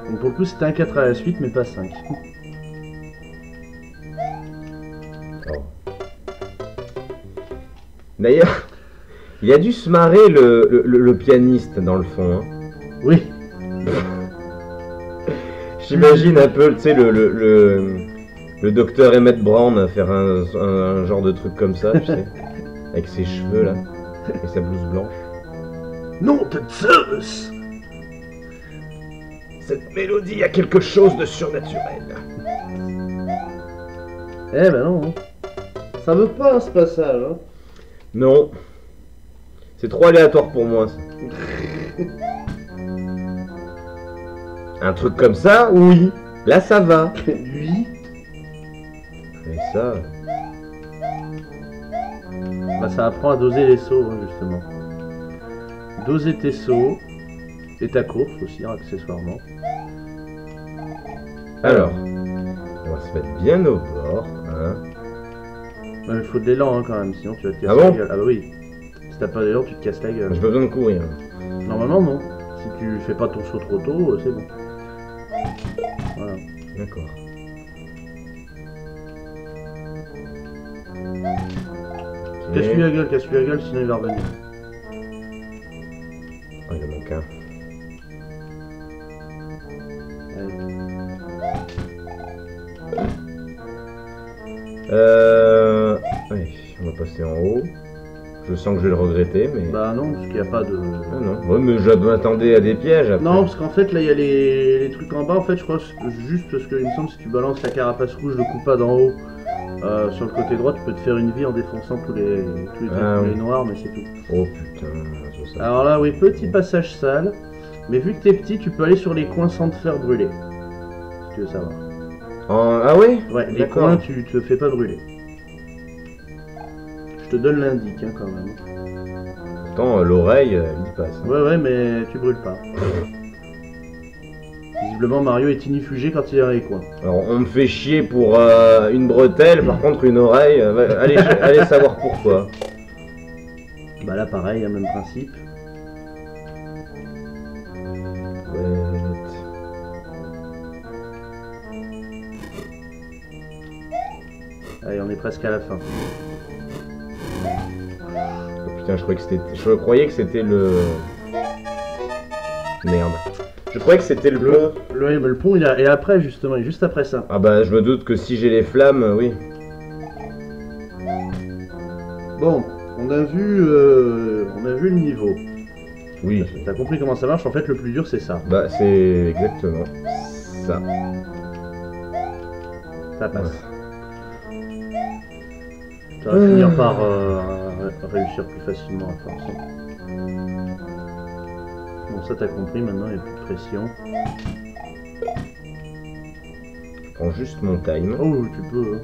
Speaker 2: Donc pour le coup, c'était un 4 à la suite, mais pas 5.
Speaker 1: Oh. D'ailleurs, il a dû se marrer le pianiste dans le fond. Hein.
Speaker 2: Oui.
Speaker 1: J'imagine un peu, tu sais, le docteur Emmett Brown faire un genre de truc comme ça, tu sais, avec ses cheveux là, et sa blouse blanche.
Speaker 2: Nom de Zeus!
Speaker 1: Cette mélodie a quelque chose de surnaturel.
Speaker 2: Eh ben non. Hein. Ça veut pas ce passage. Hein.
Speaker 1: Non. C'est trop aléatoire pour moi. Ça. Un truc comme ça, oui. Là, ça va.
Speaker 2: Lui.
Speaker 1: Mais ça...
Speaker 2: Bah ça apprend à doser les sauts, hein, justement. Doser tes sauts. Et ta course aussi, hein, accessoirement.
Speaker 1: Alors, on va se mettre bien au bord, hein.
Speaker 2: Ouais, il faut de l'élan hein, quand même, sinon tu vas te casser
Speaker 1: Ah
Speaker 2: la
Speaker 1: bon?
Speaker 2: gueule. Ah bah oui. Si t'as pas d'élan, tu te casses la gueule.
Speaker 1: J'ai pas besoin de courir.
Speaker 2: Normalement, non. Si tu fais pas ton saut trop tôt, c'est bon. Voilà.
Speaker 1: D'accord.
Speaker 2: Casse-lui la gueule, sinon il va revenir.
Speaker 1: Oh, il en manque un. Allez, on va passer en haut. Je sens que je vais le regretter, mais...
Speaker 2: Bah non, parce qu'il n'y a pas de...
Speaker 1: Ah non, ouais, mais je m'attendais à des pièges après.
Speaker 2: Non, parce qu'en fait, là, il y a les trucs en bas, en fait, je crois, juste parce qu'il me semble que si tu balances la carapace rouge de Koopa d'en haut, sur le côté droit, tu peux te faire une vie en défonçant tous les trucs noirs, mais c'est tout.
Speaker 1: Oh putain, je sais.
Speaker 2: Alors là, oui, petit passage sale, mais vu que t'es petit, tu peux aller sur les coins sans te faire brûler. Si tu veux savoir.
Speaker 1: Ah oui?
Speaker 2: Ouais, les coins, tu te fais pas brûler. Je te donne l'indique, hein, quand même.
Speaker 1: Pourtant, l'oreille, il y passe. Hein.
Speaker 2: Ouais, mais tu brûles pas. Visiblement, Mario est inifugé quand il est dans les coins.
Speaker 1: Alors, on me fait chier pour une bretelle, par contre, une oreille, allez savoir pourquoi.
Speaker 2: Bah là, pareil, hein, même principe. Allez, on est presque à la fin.
Speaker 1: Oh putain, je croyais que c'était le... Merde. Je croyais que c'était le pont.
Speaker 2: Le pont, il est après, justement, il est juste après ça.
Speaker 1: Ah bah, je me doute que si j'ai les flammes, oui.
Speaker 2: Bon, on a vu le niveau.
Speaker 1: Oui.
Speaker 2: T'as compris comment ça marche, en fait, le plus dur, c'est ça.
Speaker 1: Bah, c'est exactement ça.
Speaker 2: Ça passe. Tu vas finir par réussir plus facilement à force. Bon, ça t'as compris, maintenant il n'y a plus de pression.
Speaker 1: Je prends juste mon time.
Speaker 2: Oh, tu peux. Hein.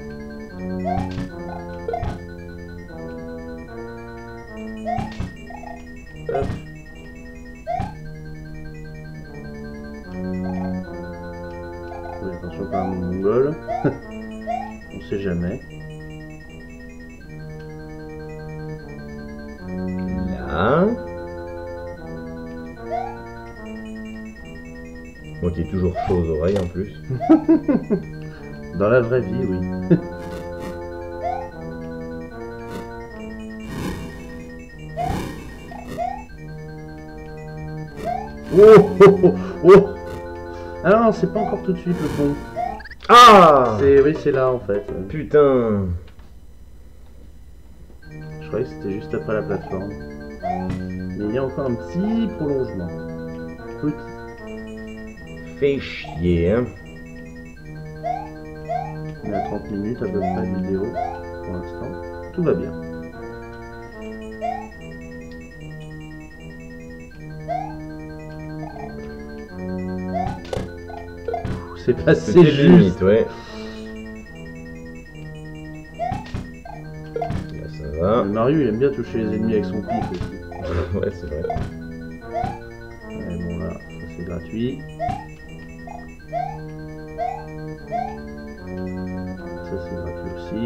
Speaker 2: Hop. Oui, attention pas à mon mongol. On sait jamais.
Speaker 1: Là. Moi qui est toujours chaud aux oreilles en plus.
Speaker 2: Dans la vraie vie, oui. Oh, oh, oh, oh. Ah non, c'est pas encore tout de suite le pont.
Speaker 1: Ah
Speaker 2: Oui, c'est là en fait.
Speaker 1: Putain.
Speaker 2: Je croyais que c'était juste après la plateforme. Mais il y a encore un petit prolongement. Petit.
Speaker 1: Fait chier, hein.
Speaker 2: On est à 30 minutes à peu près de vidéo pour l'instant. Tout va bien. C'est passé
Speaker 1: C'était
Speaker 2: juste.
Speaker 1: limite, ouais. Là, ça va.
Speaker 2: Mario, il aime bien toucher les ennemis avec son pif aussi.
Speaker 1: Ouais, c'est vrai.
Speaker 2: Ouais, bon là, ça c'est gratuit. Ça c'est gratuit aussi.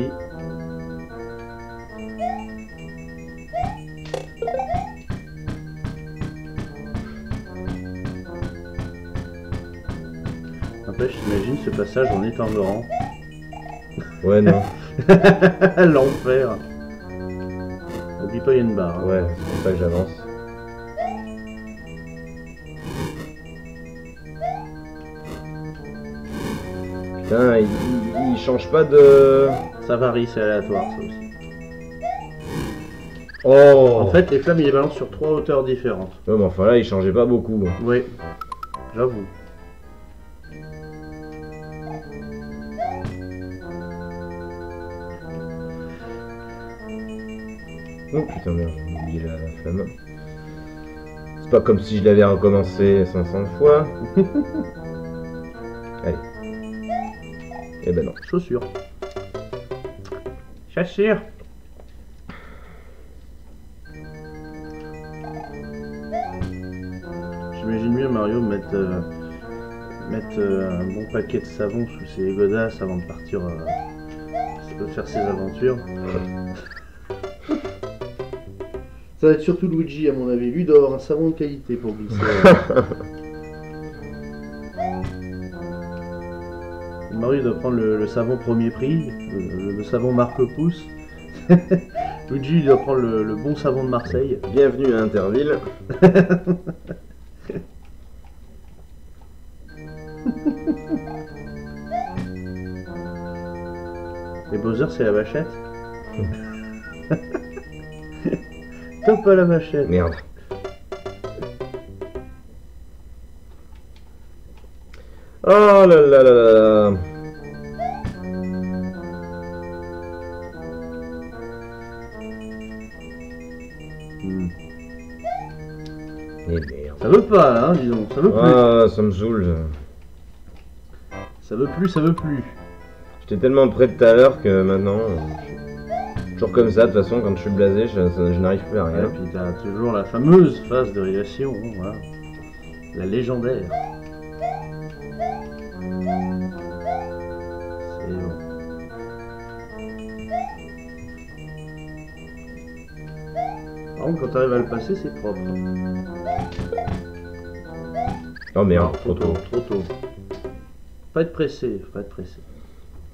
Speaker 2: N'empêche, j'imagine ce passage en étendant.
Speaker 1: Ouais, non.
Speaker 2: L'enfer. Oublie pas, il y a une barre. Hein.
Speaker 1: Ouais, c'est pour ça que j'avance. Putain, il change pas de...
Speaker 2: Ça varie, c'est aléatoire ça aussi.
Speaker 1: Oh
Speaker 2: En fait, les flammes, il les balance sur 3 hauteurs différentes.
Speaker 1: Ouais, mais enfin là, il changeait pas beaucoup.
Speaker 2: Oui, j'avoue.
Speaker 1: Oh putain, merde, j'ai oublié la flamme. C'est pas comme si je l'avais recommencé 500 fois. Allez. Eh ben non.
Speaker 2: Chaussures. Chaussures. J'imagine mieux Mario mettre un bon paquet de savon sous ses godasses avant de partir faire ses aventures. Ça va être surtout Luigi à mon avis. Lui doit avoir un savon de qualité pour glisser. Mario doit prendre le savon premier prix, le savon marque pouce. Luigi il doit prendre le bon savon de Marseille.
Speaker 1: Bienvenue à Interville.
Speaker 2: Et Bowser c'est la vachette. Top à la vachette.
Speaker 1: Merde. Oh là là là là.
Speaker 2: Hmm.
Speaker 1: Et merde.
Speaker 2: Ça veut pas là, hein, disons, ça veut plus.
Speaker 1: Ah, ça me saoule.
Speaker 2: Ça veut plus, ça veut plus.
Speaker 1: J'étais tellement près de tout à l'heure que maintenant... toujours comme ça, de toute façon, quand je suis blasé, je n'arrive plus à
Speaker 2: Et
Speaker 1: rien.
Speaker 2: puis t'as toujours la fameuse phase de régression, voilà. La légendaire. C'est bon. Par contre, quand t'arrives à le passer, c'est propre.
Speaker 1: Oh merde,
Speaker 2: Non,
Speaker 1: trop tôt.
Speaker 2: trop tôt. Faut pas être pressé, faut pas être pressé.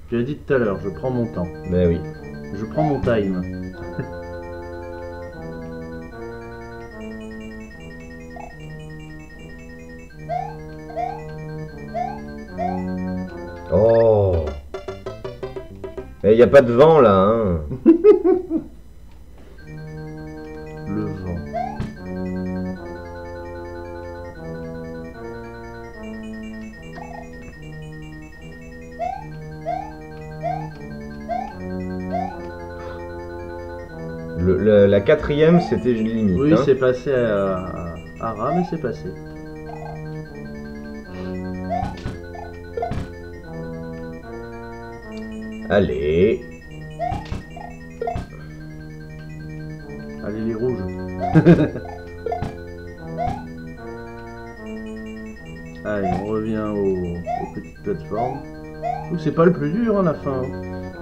Speaker 2: Tu l'as dit tout à l'heure, je prends mon temps.
Speaker 1: Mais oui.
Speaker 2: Je prends mon time.
Speaker 1: Oh. Il n'y a pas de vent là, hein.
Speaker 2: Le vent.
Speaker 1: La quatrième, c'était une limite.
Speaker 2: Oui,
Speaker 1: hein.
Speaker 2: c'est passé à ras, mais c'est passé.
Speaker 1: Allez.
Speaker 2: il est rouge. Allez, on revient aux petites plateformes. Donc c'est pas le plus dur, hein, la fin.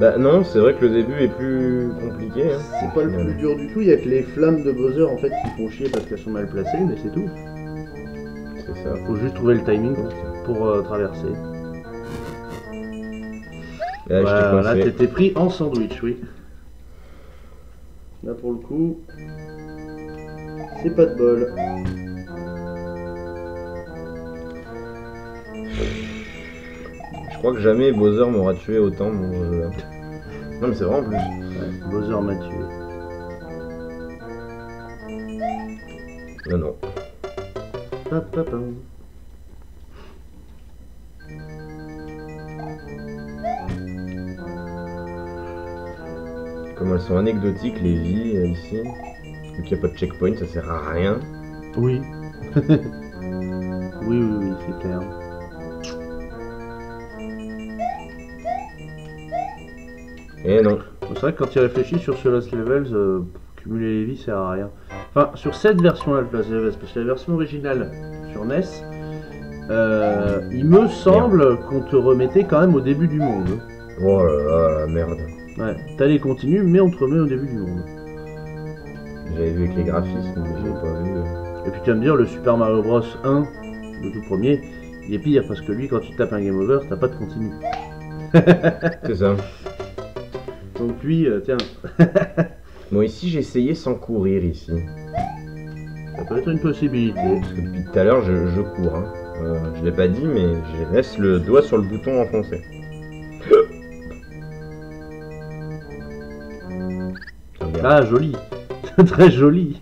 Speaker 1: Bah non, c'est vrai que le début est plus compliqué. Hein.
Speaker 2: C'est pas le plus dur du tout, il y a que les flammes de Bowser en fait qui font chier parce qu'elles sont mal placées, mais c'est tout.
Speaker 1: C'est ça.
Speaker 2: Faut juste trouver le timing pour traverser.
Speaker 1: Là,
Speaker 2: Voilà, là
Speaker 1: je t'ai
Speaker 2: t'étais pris en sandwich, oui. Là pour le coup, c'est pas de bol.
Speaker 1: Je crois que jamais Bowser m'aura tué autant mon jeu. Non mais c'est vrai en plus.
Speaker 2: Ouais, Bowser m'a tué.
Speaker 1: Non, non. Comme elles sont anecdotiques les vies ici. Vu qu'il n'y a pas de checkpoint, ça sert à rien.
Speaker 2: Oui. oui, c'est clair.
Speaker 1: Et non.
Speaker 2: C'est vrai que quand tu réfléchis sur ce Lost Levels, cumuler les vies sert à rien. Enfin, sur cette version-là de Lost Levels, parce que la version originale sur NES, il me semble qu'on te remettait quand même au début du monde.
Speaker 1: Oh là là, la merde.
Speaker 2: Ouais, t'as les continues, mais on te remet au début du monde.
Speaker 1: J'avais vu avec les graphismes, mais j'ai pas vu.
Speaker 2: Et puis tu vas me dire, le Super Mario Bros 1, le tout premier, il est pire, parce que lui, quand tu tapes un game over, t'as pas de continu.
Speaker 1: C'est ça.
Speaker 2: Donc lui, tiens.
Speaker 1: Bon, ici j'ai essayé sans courir ici.
Speaker 2: Ça peut être une possibilité.
Speaker 1: Parce que depuis tout à l'heure je cours. Hein. Je l'ai pas dit, mais je laisse le doigt sur le bouton enfoncé.
Speaker 2: Ah, joli. Très joli.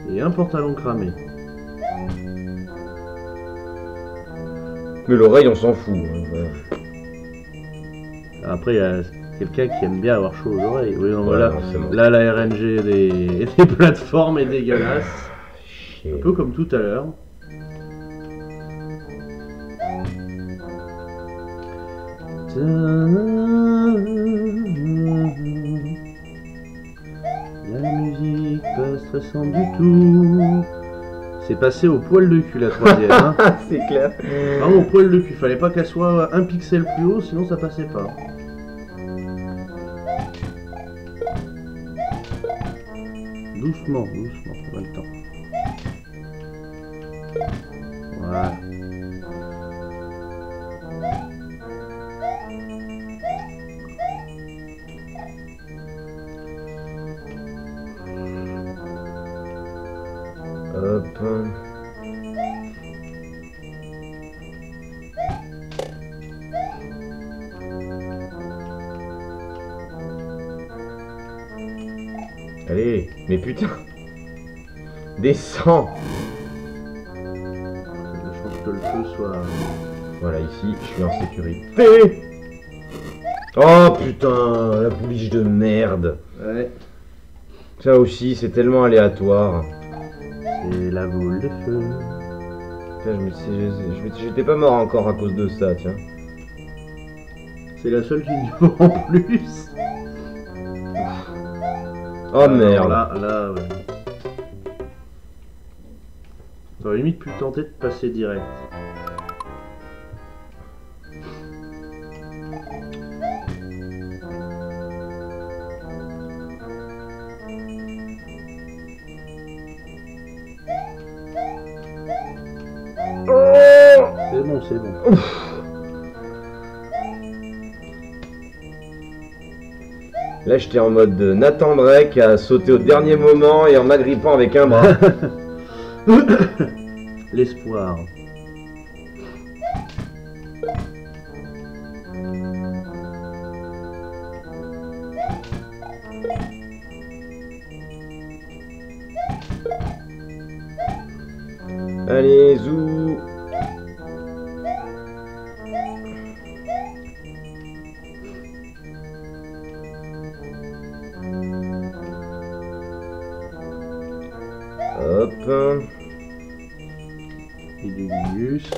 Speaker 2: Et un pantalon cramé.
Speaker 1: Mais l'oreille, on s'en fout. Hein, voilà.
Speaker 2: Après, il y a quelqu'un qui aime bien avoir chaud aux oreilles. Oui, non,
Speaker 1: Ouais,
Speaker 2: voilà.
Speaker 1: non, c'est bon.
Speaker 2: Là, la RNG des plateformes est dégueulasse. Un peu comme tout à l'heure. La musique pas stressante du tout. C'est passé au poil de cul la troisième. Hein.
Speaker 1: C'est clair.
Speaker 2: Vraiment au poil de cul. Fallait pas qu'elle soit un pixel plus haut, sinon ça passait pas. Doucement, doucement, on a le temps. Voilà.
Speaker 1: Hop. Allez, mais putain. Descends.
Speaker 2: Je pense que le feu soit...
Speaker 1: Voilà, ici, je suis en sécurité. Oh putain, la pouliche de merde.
Speaker 2: Ouais.
Speaker 1: Ça aussi, c'est tellement aléatoire.
Speaker 2: C'est la boule de feu.
Speaker 1: Putain, j'étais pas mort encore à cause de ça, tiens.
Speaker 2: C'est la seule qui me faut en plus.
Speaker 1: Oh merde.
Speaker 2: Là, ouais. J'aurais limite pu tenter de passer direct. C'est bon, c'est bon.
Speaker 1: Ouf. Là, j'étais en mode Nathan Drake à sauter au dernier moment et en m'agrippant avec un bras.
Speaker 2: L'espoir.
Speaker 1: Allez, zou. Hop.
Speaker 2: Et du Linus.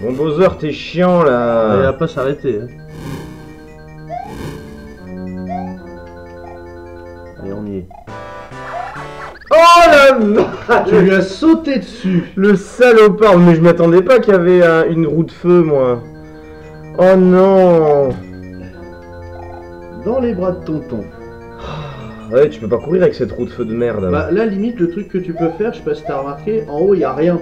Speaker 1: Bon, Bowser, t'es chiant,
Speaker 2: Il
Speaker 1: là.
Speaker 2: va pas s'arrêter. Hein. Allez, on y est.
Speaker 1: Oh là non.
Speaker 2: Tu lui as sauté dessus.
Speaker 1: Le salopard. Mais je m'attendais pas qu'il y avait une roue de feu, moi. Oh non.
Speaker 2: Dans les bras de tonton.
Speaker 1: Ouais, tu peux pas courir avec cette roue de feu de merde.
Speaker 2: Bah là, limite, le truc que tu peux faire, je sais pas si t'as remarqué, en haut, il y a rien.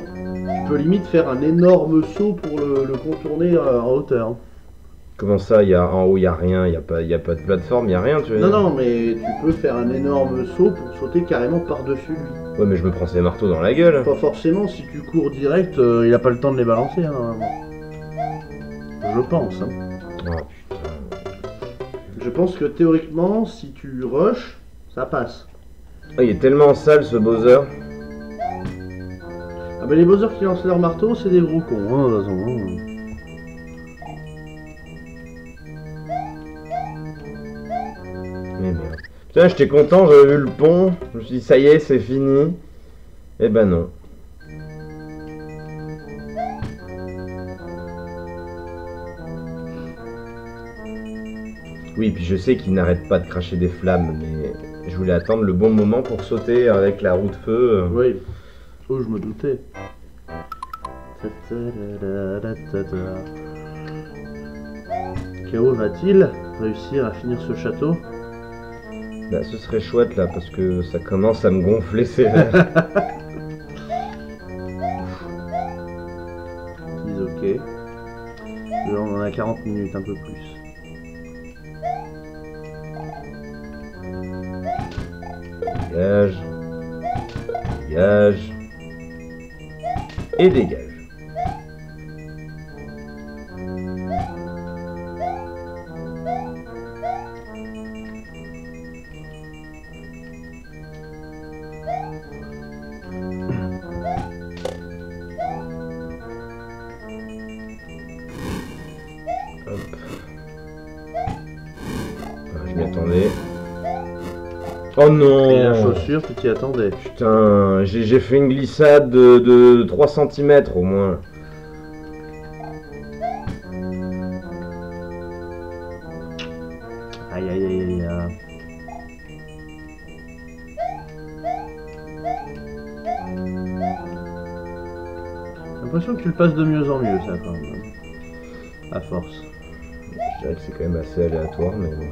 Speaker 2: Tu peux limite faire un énorme saut pour le contourner en hauteur.
Speaker 1: Comment ça, en haut, il y a rien, il y a pas de plateforme, il y a rien, tu veux
Speaker 2: Non,
Speaker 1: dire?
Speaker 2: non, mais tu peux faire un énorme saut pour sauter carrément par-dessus lui.
Speaker 1: Ouais, mais je me prends ces marteaux dans la gueule.
Speaker 2: Pas forcément, si tu cours direct, il a pas le temps de les balancer, hein, normalement. Je pense. Hein.
Speaker 1: Oh,
Speaker 2: Je pense que théoriquement, si tu rushes, ça passe.
Speaker 1: oh, il est tellement sale, ce Bowser.
Speaker 2: Ah bah les Bowser qui lancent leur marteau, c'est des gros cons, hein, de toute façon, hein.
Speaker 1: Mais merde. Putain, j'étais content, j'avais vu le pont. Je me suis dit, ça y est, c'est fini. Eh ben non. Oui, puis je sais qu'il n'arrête pas de cracher des flammes, mais je voulais attendre le bon moment pour sauter avec la roue de feu.
Speaker 2: Oui. Oh, je me doutais. K.O. va-t-il réussir à finir ce château?
Speaker 1: Bah, ce serait chouette là, parce que ça commence à me gonfler sévère.
Speaker 2: Dis ok. Là, on en a 40 minutes, un peu plus.
Speaker 1: Dégage. Dégage. Et dégage. Hop. Ah, je m'y attendais. Oh non!
Speaker 2: Et la chaussure, tu t'y attendais.
Speaker 1: Putain, j'ai fait une glissade de 3 cm au moins.
Speaker 2: Aïe aïe aïe aïe aïe. J'ai l'impression que tu le passes de mieux en mieux, ça, quand même. À force.
Speaker 1: Je dirais que c'est quand même assez aléatoire, mais bon.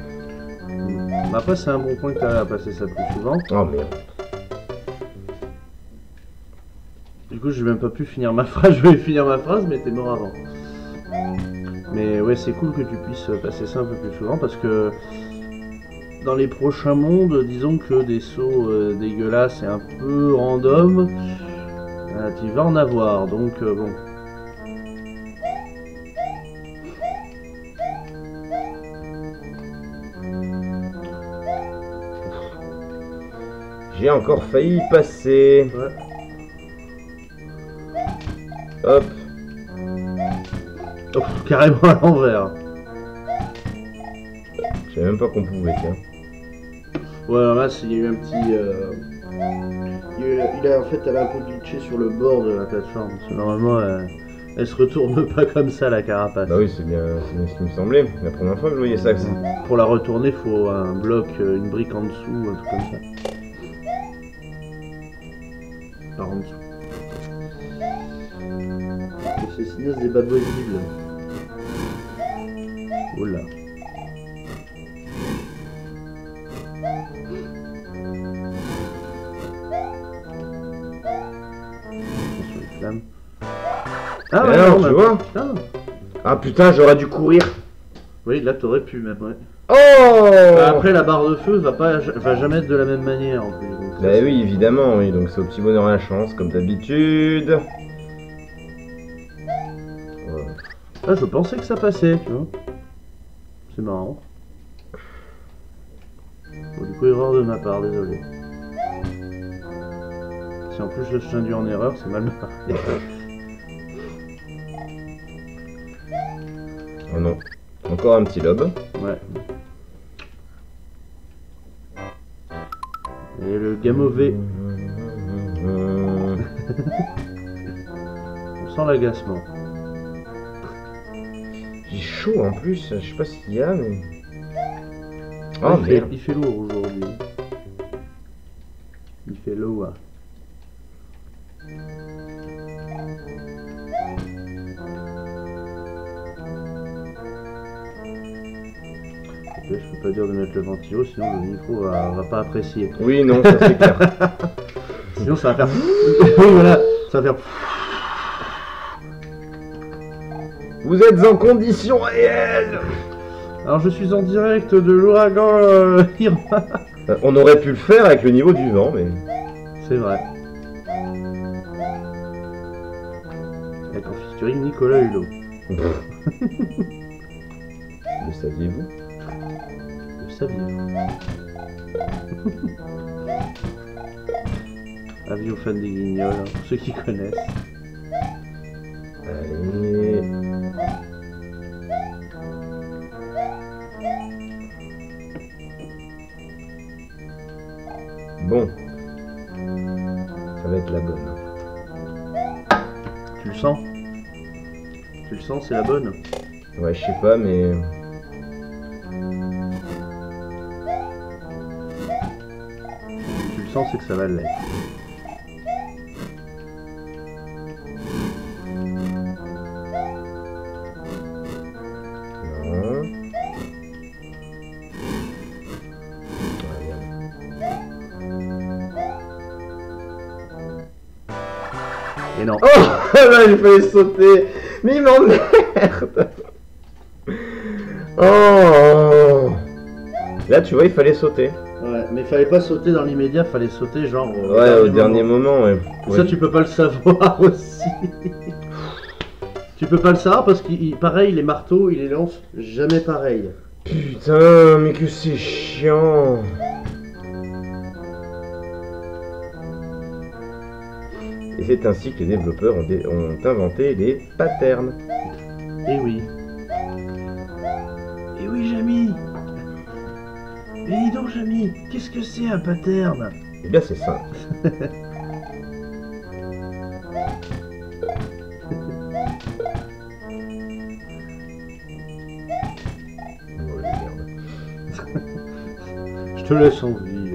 Speaker 2: Mais après, c'est un bon point que tu as à passer ça plus souvent.
Speaker 1: Oh merde.
Speaker 2: Du coup, j'ai même pas pu finir ma phrase. Je vais finir ma phrase, mais t'es mort avant. Mais ouais, c'est cool que tu puisses passer ça un peu plus souvent parce que dans les prochains mondes, disons que des sauts dégueulasses et un peu random, tu vas en avoir. Donc bon.
Speaker 1: J'ai encore failli y passer.
Speaker 2: Ouais.
Speaker 1: Hop.
Speaker 2: Oh, carrément à l'envers.
Speaker 1: Je savais même pas qu'on pouvait, tiens.
Speaker 2: Ouais, alors là, il y a eu un petit. Il a en fait, elle a un peu glitché sur le bord de la plateforme. Parce que normalement, elle se retourne pas comme ça, la carapace.
Speaker 1: Bah oui, c'est bien ce qui me semblait. La première fois que je voyais ça.
Speaker 2: Pour la retourner, faut un bloc, une brique en dessous, un truc comme ça. Par en dessous. C'est sinon c'est pas possible. Oula. Attention les flammes. Ah
Speaker 1: Mais non, tu vois.
Speaker 2: Putain.
Speaker 1: Ah putain, j'aurais dû courir.
Speaker 2: Oui, là t'aurais pu même, ouais.
Speaker 1: Oh
Speaker 2: Bah, après la barre de feu va jamais être de la même manière en plus. Donc,
Speaker 1: Bah oui, évidemment, oui. Donc c'est au petit bonheur la chance, comme d'habitude. Ouais.
Speaker 2: Ah, je pensais que ça passait, tu vois. C'est marrant. Bon, du coup, erreur de ma part, désolé. Si en plus je t'induis en erreur, c'est mal barré.
Speaker 1: Oh non. Encore un petit lobe.
Speaker 2: Ouais. Et le gamové. On sent l'agacement.
Speaker 1: J'ai chaud en plus, je sais pas ce qu'il y a, mais...
Speaker 2: Ah,
Speaker 1: Oh merde.
Speaker 2: il fait lourd aujourd'hui. Il fait lourd. Je peux pas dire de mettre le ventilo, sinon le micro va pas apprécier.
Speaker 1: Oui, non, ça c'est clair.
Speaker 2: Sinon ça va faire... Oui, voilà, ça va faire...
Speaker 1: Vous êtes en conditions réelles.
Speaker 2: Alors je suis en direct de l'ouragan Irma.
Speaker 1: On aurait pu le faire avec le niveau du vent, mais...
Speaker 2: C'est vrai. La confiserie Nicolas Hulot.
Speaker 1: Le saviez-vous?
Speaker 2: Le saviez-vous? Avis aux fans des Guignols, hein, pour ceux qui connaissent.
Speaker 1: Allez... Bon. Ça va être la bonne.
Speaker 2: Tu le sens? Tu le sens, c'est la bonne?
Speaker 1: Ouais, je sais pas, mais...
Speaker 2: Si tu le sens, c'est que ça va l'être.
Speaker 1: Non.
Speaker 2: Et non.
Speaker 1: Oh là, il fallait sauter. Mais il m'emmerde. Oh. Là, tu vois, il fallait sauter.
Speaker 2: Ouais, mais fallait pas sauter dans l'immédiat, fallait sauter genre...
Speaker 1: Ouais, au dernier moment, ouais.
Speaker 2: Ça, tu peux pas le savoir aussi. Tu peux pas le savoir parce qu'il, pareil, les marteaux, il les lance jamais pareil.
Speaker 1: Putain, mais que c'est chiant. Et c'est ainsi que les développeurs ont inventé les patterns.
Speaker 2: Eh oui. Eh oui, Jamy. Mais dis donc, Jamy, qu'est-ce que c'est un pattern?
Speaker 1: Eh bien, c'est simple. Oh, merde.
Speaker 2: Je te laisse en vie.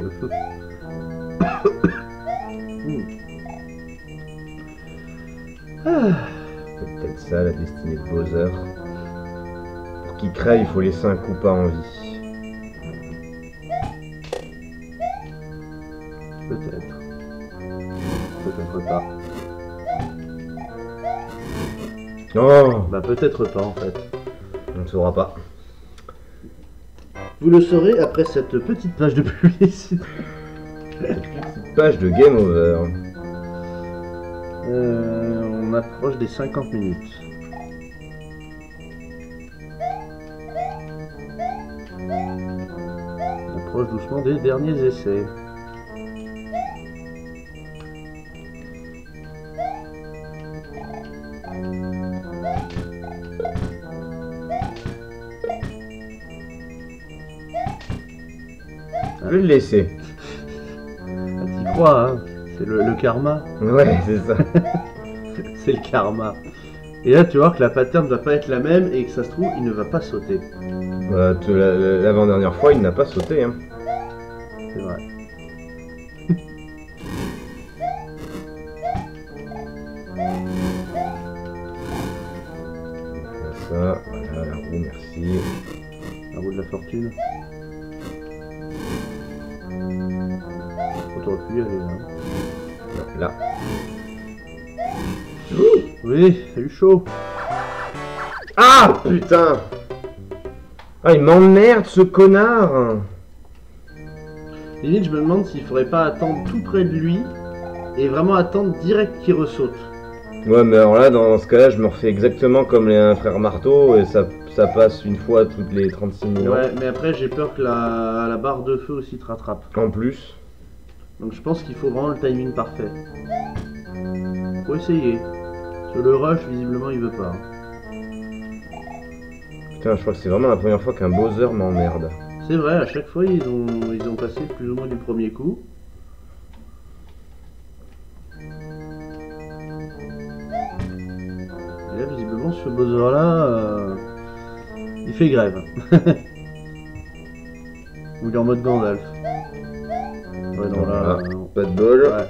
Speaker 1: C'est peut-être ça la destinée de Bowser. Pour qu'il crève, il faut laisser un coup pas en vie.
Speaker 2: Peut-être. Peut-être pas.
Speaker 1: Oh,
Speaker 2: Bah peut-être pas en fait.
Speaker 1: on ne saura pas.
Speaker 2: Vous le saurez après cette petite page de publicité.
Speaker 1: Cette petite page de Game Over.
Speaker 2: On approche des 50 minutes. On approche doucement des derniers essais.
Speaker 1: Je vais le laisser.
Speaker 2: Ah, t'y crois, hein? C'est le karma.
Speaker 1: Ouais, c'est ça.
Speaker 2: C'est le karma. Et là, tu vois que la pattern ne va pas être la même et que ça se trouve, il ne va pas sauter.
Speaker 1: L'avant-dernière fois, il n'a pas sauté. Hein.
Speaker 2: C'est vrai.
Speaker 1: Ça, voilà, la roue, merci.
Speaker 2: La roue de la fortune. T'aurais pu y aller, hein.
Speaker 1: Non, là.
Speaker 2: Oui, t'as eu chaud.
Speaker 1: Ah, putain. Ah, il m'emmerde, ce connard.
Speaker 2: Limite, je me demande s'il faudrait pas attendre tout près de lui et vraiment attendre direct qu'il ressaute.
Speaker 1: Ouais, mais alors là, dans ce cas-là, je me refais exactement comme les frères Marteau et ça passe une fois toutes les 36 000 ans.
Speaker 2: Ouais, mais après, j'ai peur que la barre de feu aussi te rattrape.
Speaker 1: En plus.
Speaker 2: Donc je pense qu'il faut vraiment le timing parfait. Faut essayer. Sur le rush, visiblement, il veut pas.
Speaker 1: Putain, je crois que c'est vraiment la première fois qu'un Bowser m'emmerde.
Speaker 2: C'est vrai, à chaque fois, ils ont passé plus ou moins du premier coup. ce Bowser là, il fait grève. Ou il est en mode Gandalf. Ouais, non, là, non.
Speaker 1: Pas de bol.
Speaker 2: Ouais.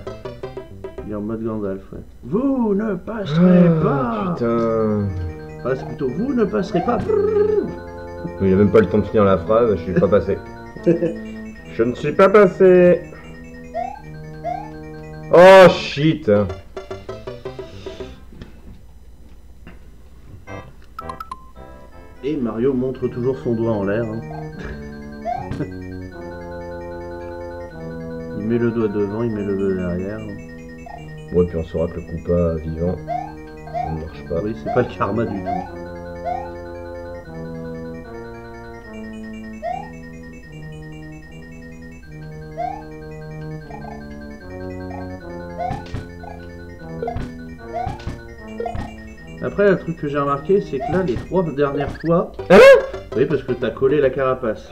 Speaker 2: Il est en mode Gandalf, ouais. Vous ne passerez pas.
Speaker 1: Putain.
Speaker 2: Ah, c'est plutôt vous ne passerez pas.
Speaker 1: Il a même pas le temps de finir la phrase, je suis pas passé. Je ne suis pas passé. Oh shit.
Speaker 2: Et Mario montre toujours son doigt en l'air. Hein. Il met le doigt devant, il met le doigt derrière.
Speaker 1: Ouais, puis on saura que le Koopa vivant, ça ne marche pas.
Speaker 2: Oui, c'est pas le karma du tout. Après, le truc que j'ai remarqué, c'est que là, les 3 dernières fois... oui, parce que t'as collé la carapace.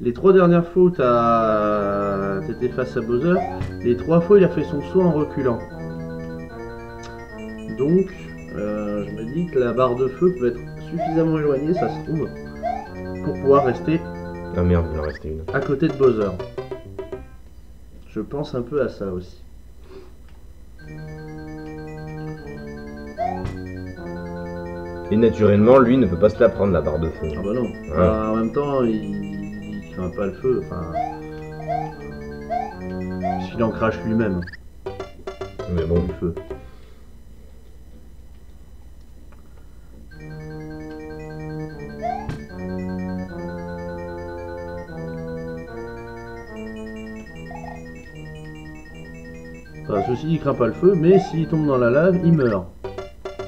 Speaker 2: Les 3 dernières fois où t'étais face à Bowser, les 3 fois il a fait son saut en reculant. Donc, je me dis que la barre de feu peut être suffisamment éloignée, ça se trouve, pour pouvoir rester
Speaker 1: Ah merde, il en restait une.
Speaker 2: à côté de Bowser. Je pense un peu à ça aussi.
Speaker 1: Et naturellement, lui ne peut pas se la prendre la barre de feu.
Speaker 2: Ah bah non.
Speaker 1: Ouais.
Speaker 2: En même temps, il craint pas le feu, enfin... S'il en crache lui-même,
Speaker 1: Mais bon,
Speaker 2: du feu. Enfin, ceci dit, il craint pas le feu, mais s'il tombe dans la lave, il meurt.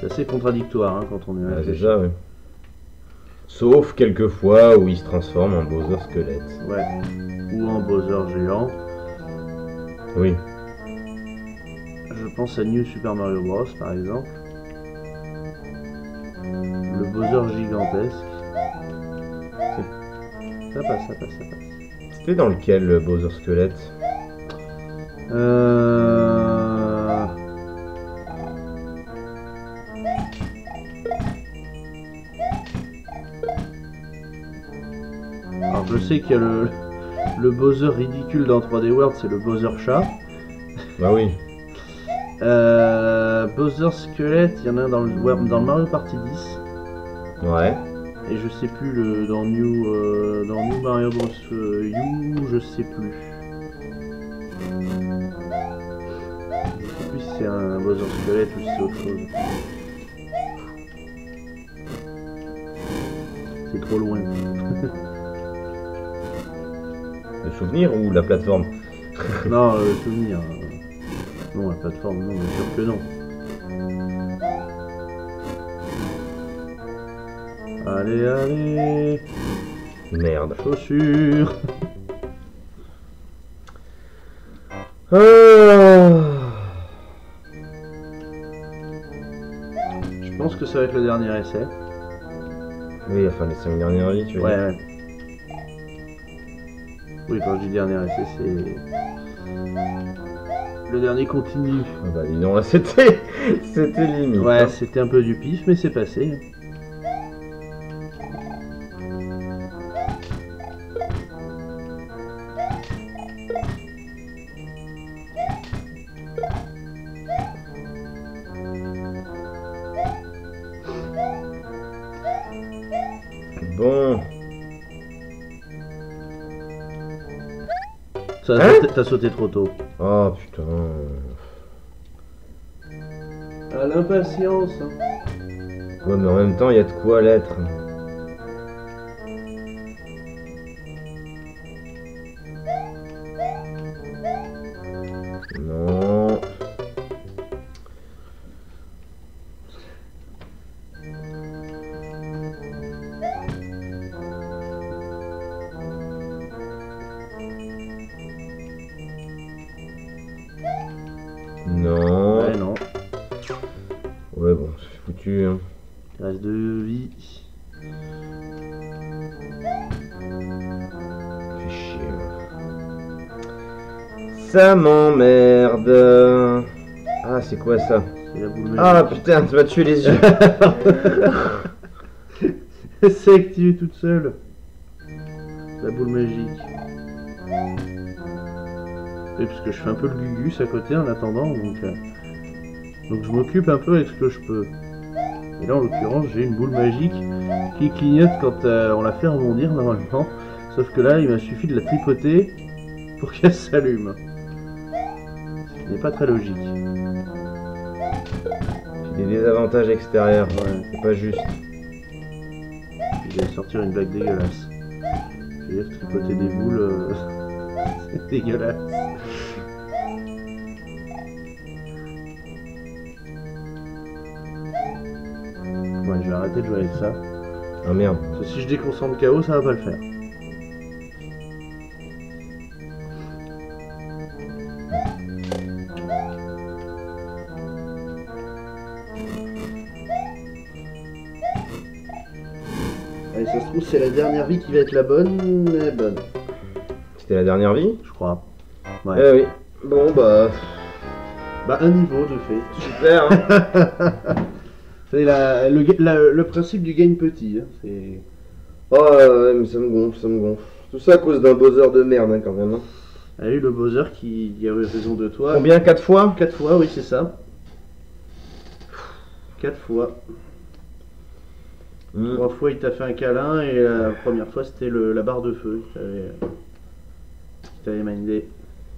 Speaker 2: C'est assez contradictoire hein, quand on est
Speaker 1: c'est
Speaker 2: réfléchi.
Speaker 1: ça, oui. Sauf quelques fois où il se transforme en Bowser squelette.
Speaker 2: Ouais. Ou en Bowser géant.
Speaker 1: Oui.
Speaker 2: Je pense à New Super Mario Bros par exemple. Le Bowser gigantesque. Ça passe, ça passe, ça passe.
Speaker 1: C'était dans lequel le Bowser squelette?
Speaker 2: Alors je sais qu'il y a le Bowser ridicule dans 3D World, c'est le Bowser chat.
Speaker 1: Bah oui.
Speaker 2: Bowser squelette, il y en a un dans le Mario Party 10.
Speaker 1: Ouais.
Speaker 2: Et je sais plus dans New Mario Bros U, je sais plus. Je sais plus si c'est un Bowser squelette ou si c'est autre chose. C'est trop loin.
Speaker 1: Le souvenir ou la plateforme?
Speaker 2: Non, le souvenir. Non, la plateforme, non, bien sûr que non. Allez, allez.
Speaker 1: Merde.
Speaker 2: Chaussures. Je pense que ça va être le dernier essai.
Speaker 1: Oui, enfin les 5 dernières vies, tu veux
Speaker 2: Ouais,
Speaker 1: dire.
Speaker 2: ouais. Oui, quand je dis dernier essai, c'est... Le dernier continu.
Speaker 1: Ah bah dis donc, là, c'était limite.
Speaker 2: Ouais,
Speaker 1: hein.
Speaker 2: c'était un peu du pif, mais c'est passé.
Speaker 1: Bon.
Speaker 2: T'as sauté trop tôt.
Speaker 1: Oh putain.
Speaker 2: Ah, l'impatience.
Speaker 1: Ouais, mais en même temps, il y a de quoi l'être. Non. Non.
Speaker 2: Ouais, non.
Speaker 1: Ouais, bon, c'est foutu. Hein.
Speaker 2: Il reste 2 vies.
Speaker 1: Fais chier. Ça m'emmerde. Ah, c'est quoi ça?
Speaker 2: C'est la boule magique.
Speaker 1: Ah putain, tu m'as tué les yeux.
Speaker 2: C'est activé toute seule. La boule magique. Et parce que je fais un peu le gugus à côté en attendant, donc je m'occupe un peu avec ce que je peux. Et là en l'occurrence j'ai une boule magique qui clignote quand on la fait rebondir normalement. Sauf que là il m'a suffi de la tripoter pour qu'elle s'allume. Ce qui n'est pas très logique.
Speaker 1: Des désavantages extérieurs, ouais, c'est pas juste.
Speaker 2: Je vais sortir une blague dégueulasse. Je vais dire tripoter des boules, c'est dégueulasse. Ouais, je vais arrêter de jouer avec ça.
Speaker 1: Ah merde.
Speaker 2: Parce que si je déconcentre KO, ça va pas le faire. Allez, ça se trouve, c'est la dernière vie qui va être la bonne, mais bonne.
Speaker 1: C'était la dernière vie?
Speaker 2: Je crois. Ouais.
Speaker 1: Eh oui. Bon bah...
Speaker 2: Bah, un niveau de fait.
Speaker 1: Super hein.
Speaker 2: C'est le principe du gain petit. Hein. C'est...
Speaker 1: Oh ouais, mais ça me gonfle, ça me gonfle. Tout ça à cause d'un Bowser de merde hein, quand même. Hein.
Speaker 2: Ah oui, le Bowser qui a eu raison de toi.
Speaker 1: Combien? 4 fois?
Speaker 2: 4 fois, oui, c'est ça. 4 fois. 3 fois, il t'a fait un câlin et la première fois, c'était la barre de feu. Il t'avait mindé.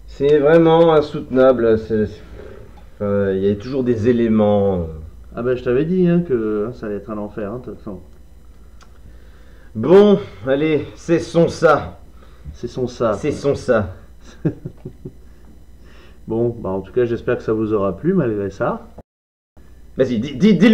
Speaker 1: C'est vraiment insoutenable. Enfin, il y a toujours des éléments.
Speaker 2: Ah bah, je t'avais dit hein, que ça allait être un enfer, hein, de toute façon.
Speaker 1: Bon, allez, cessons ça.
Speaker 2: Cessons ça.
Speaker 1: Cessons ça.
Speaker 2: Bon, bah en tout cas, j'espère que ça vous aura plu malgré ça.
Speaker 1: Vas-y, dis